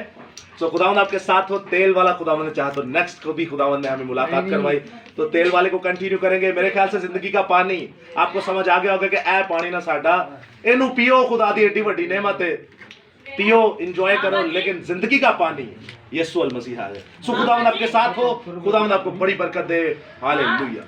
तो खुदावंद आपके साथ हो। तेल वाला खुदावंद ने चाहा तो नेक्स्ट को भी खुदावंद ने हमें मुलाकात करवाई, तो तेल वाले को कंटिन्यू करेंगे। मेरे ख्याल से जिंदगी का पानी आपको समझ आ गया होगा कि ए पानी ना साडा, इनू पियो, खुदा दी एडी वड्डी नेमत है, पियो, एंजॉय करो, लेकिन जिंदगी का पानी यीशु अल मसीह है। सो खुदावंद आपके साथ हो, खुदावंद आपको बड़ी बरकत दे। हालेलुया।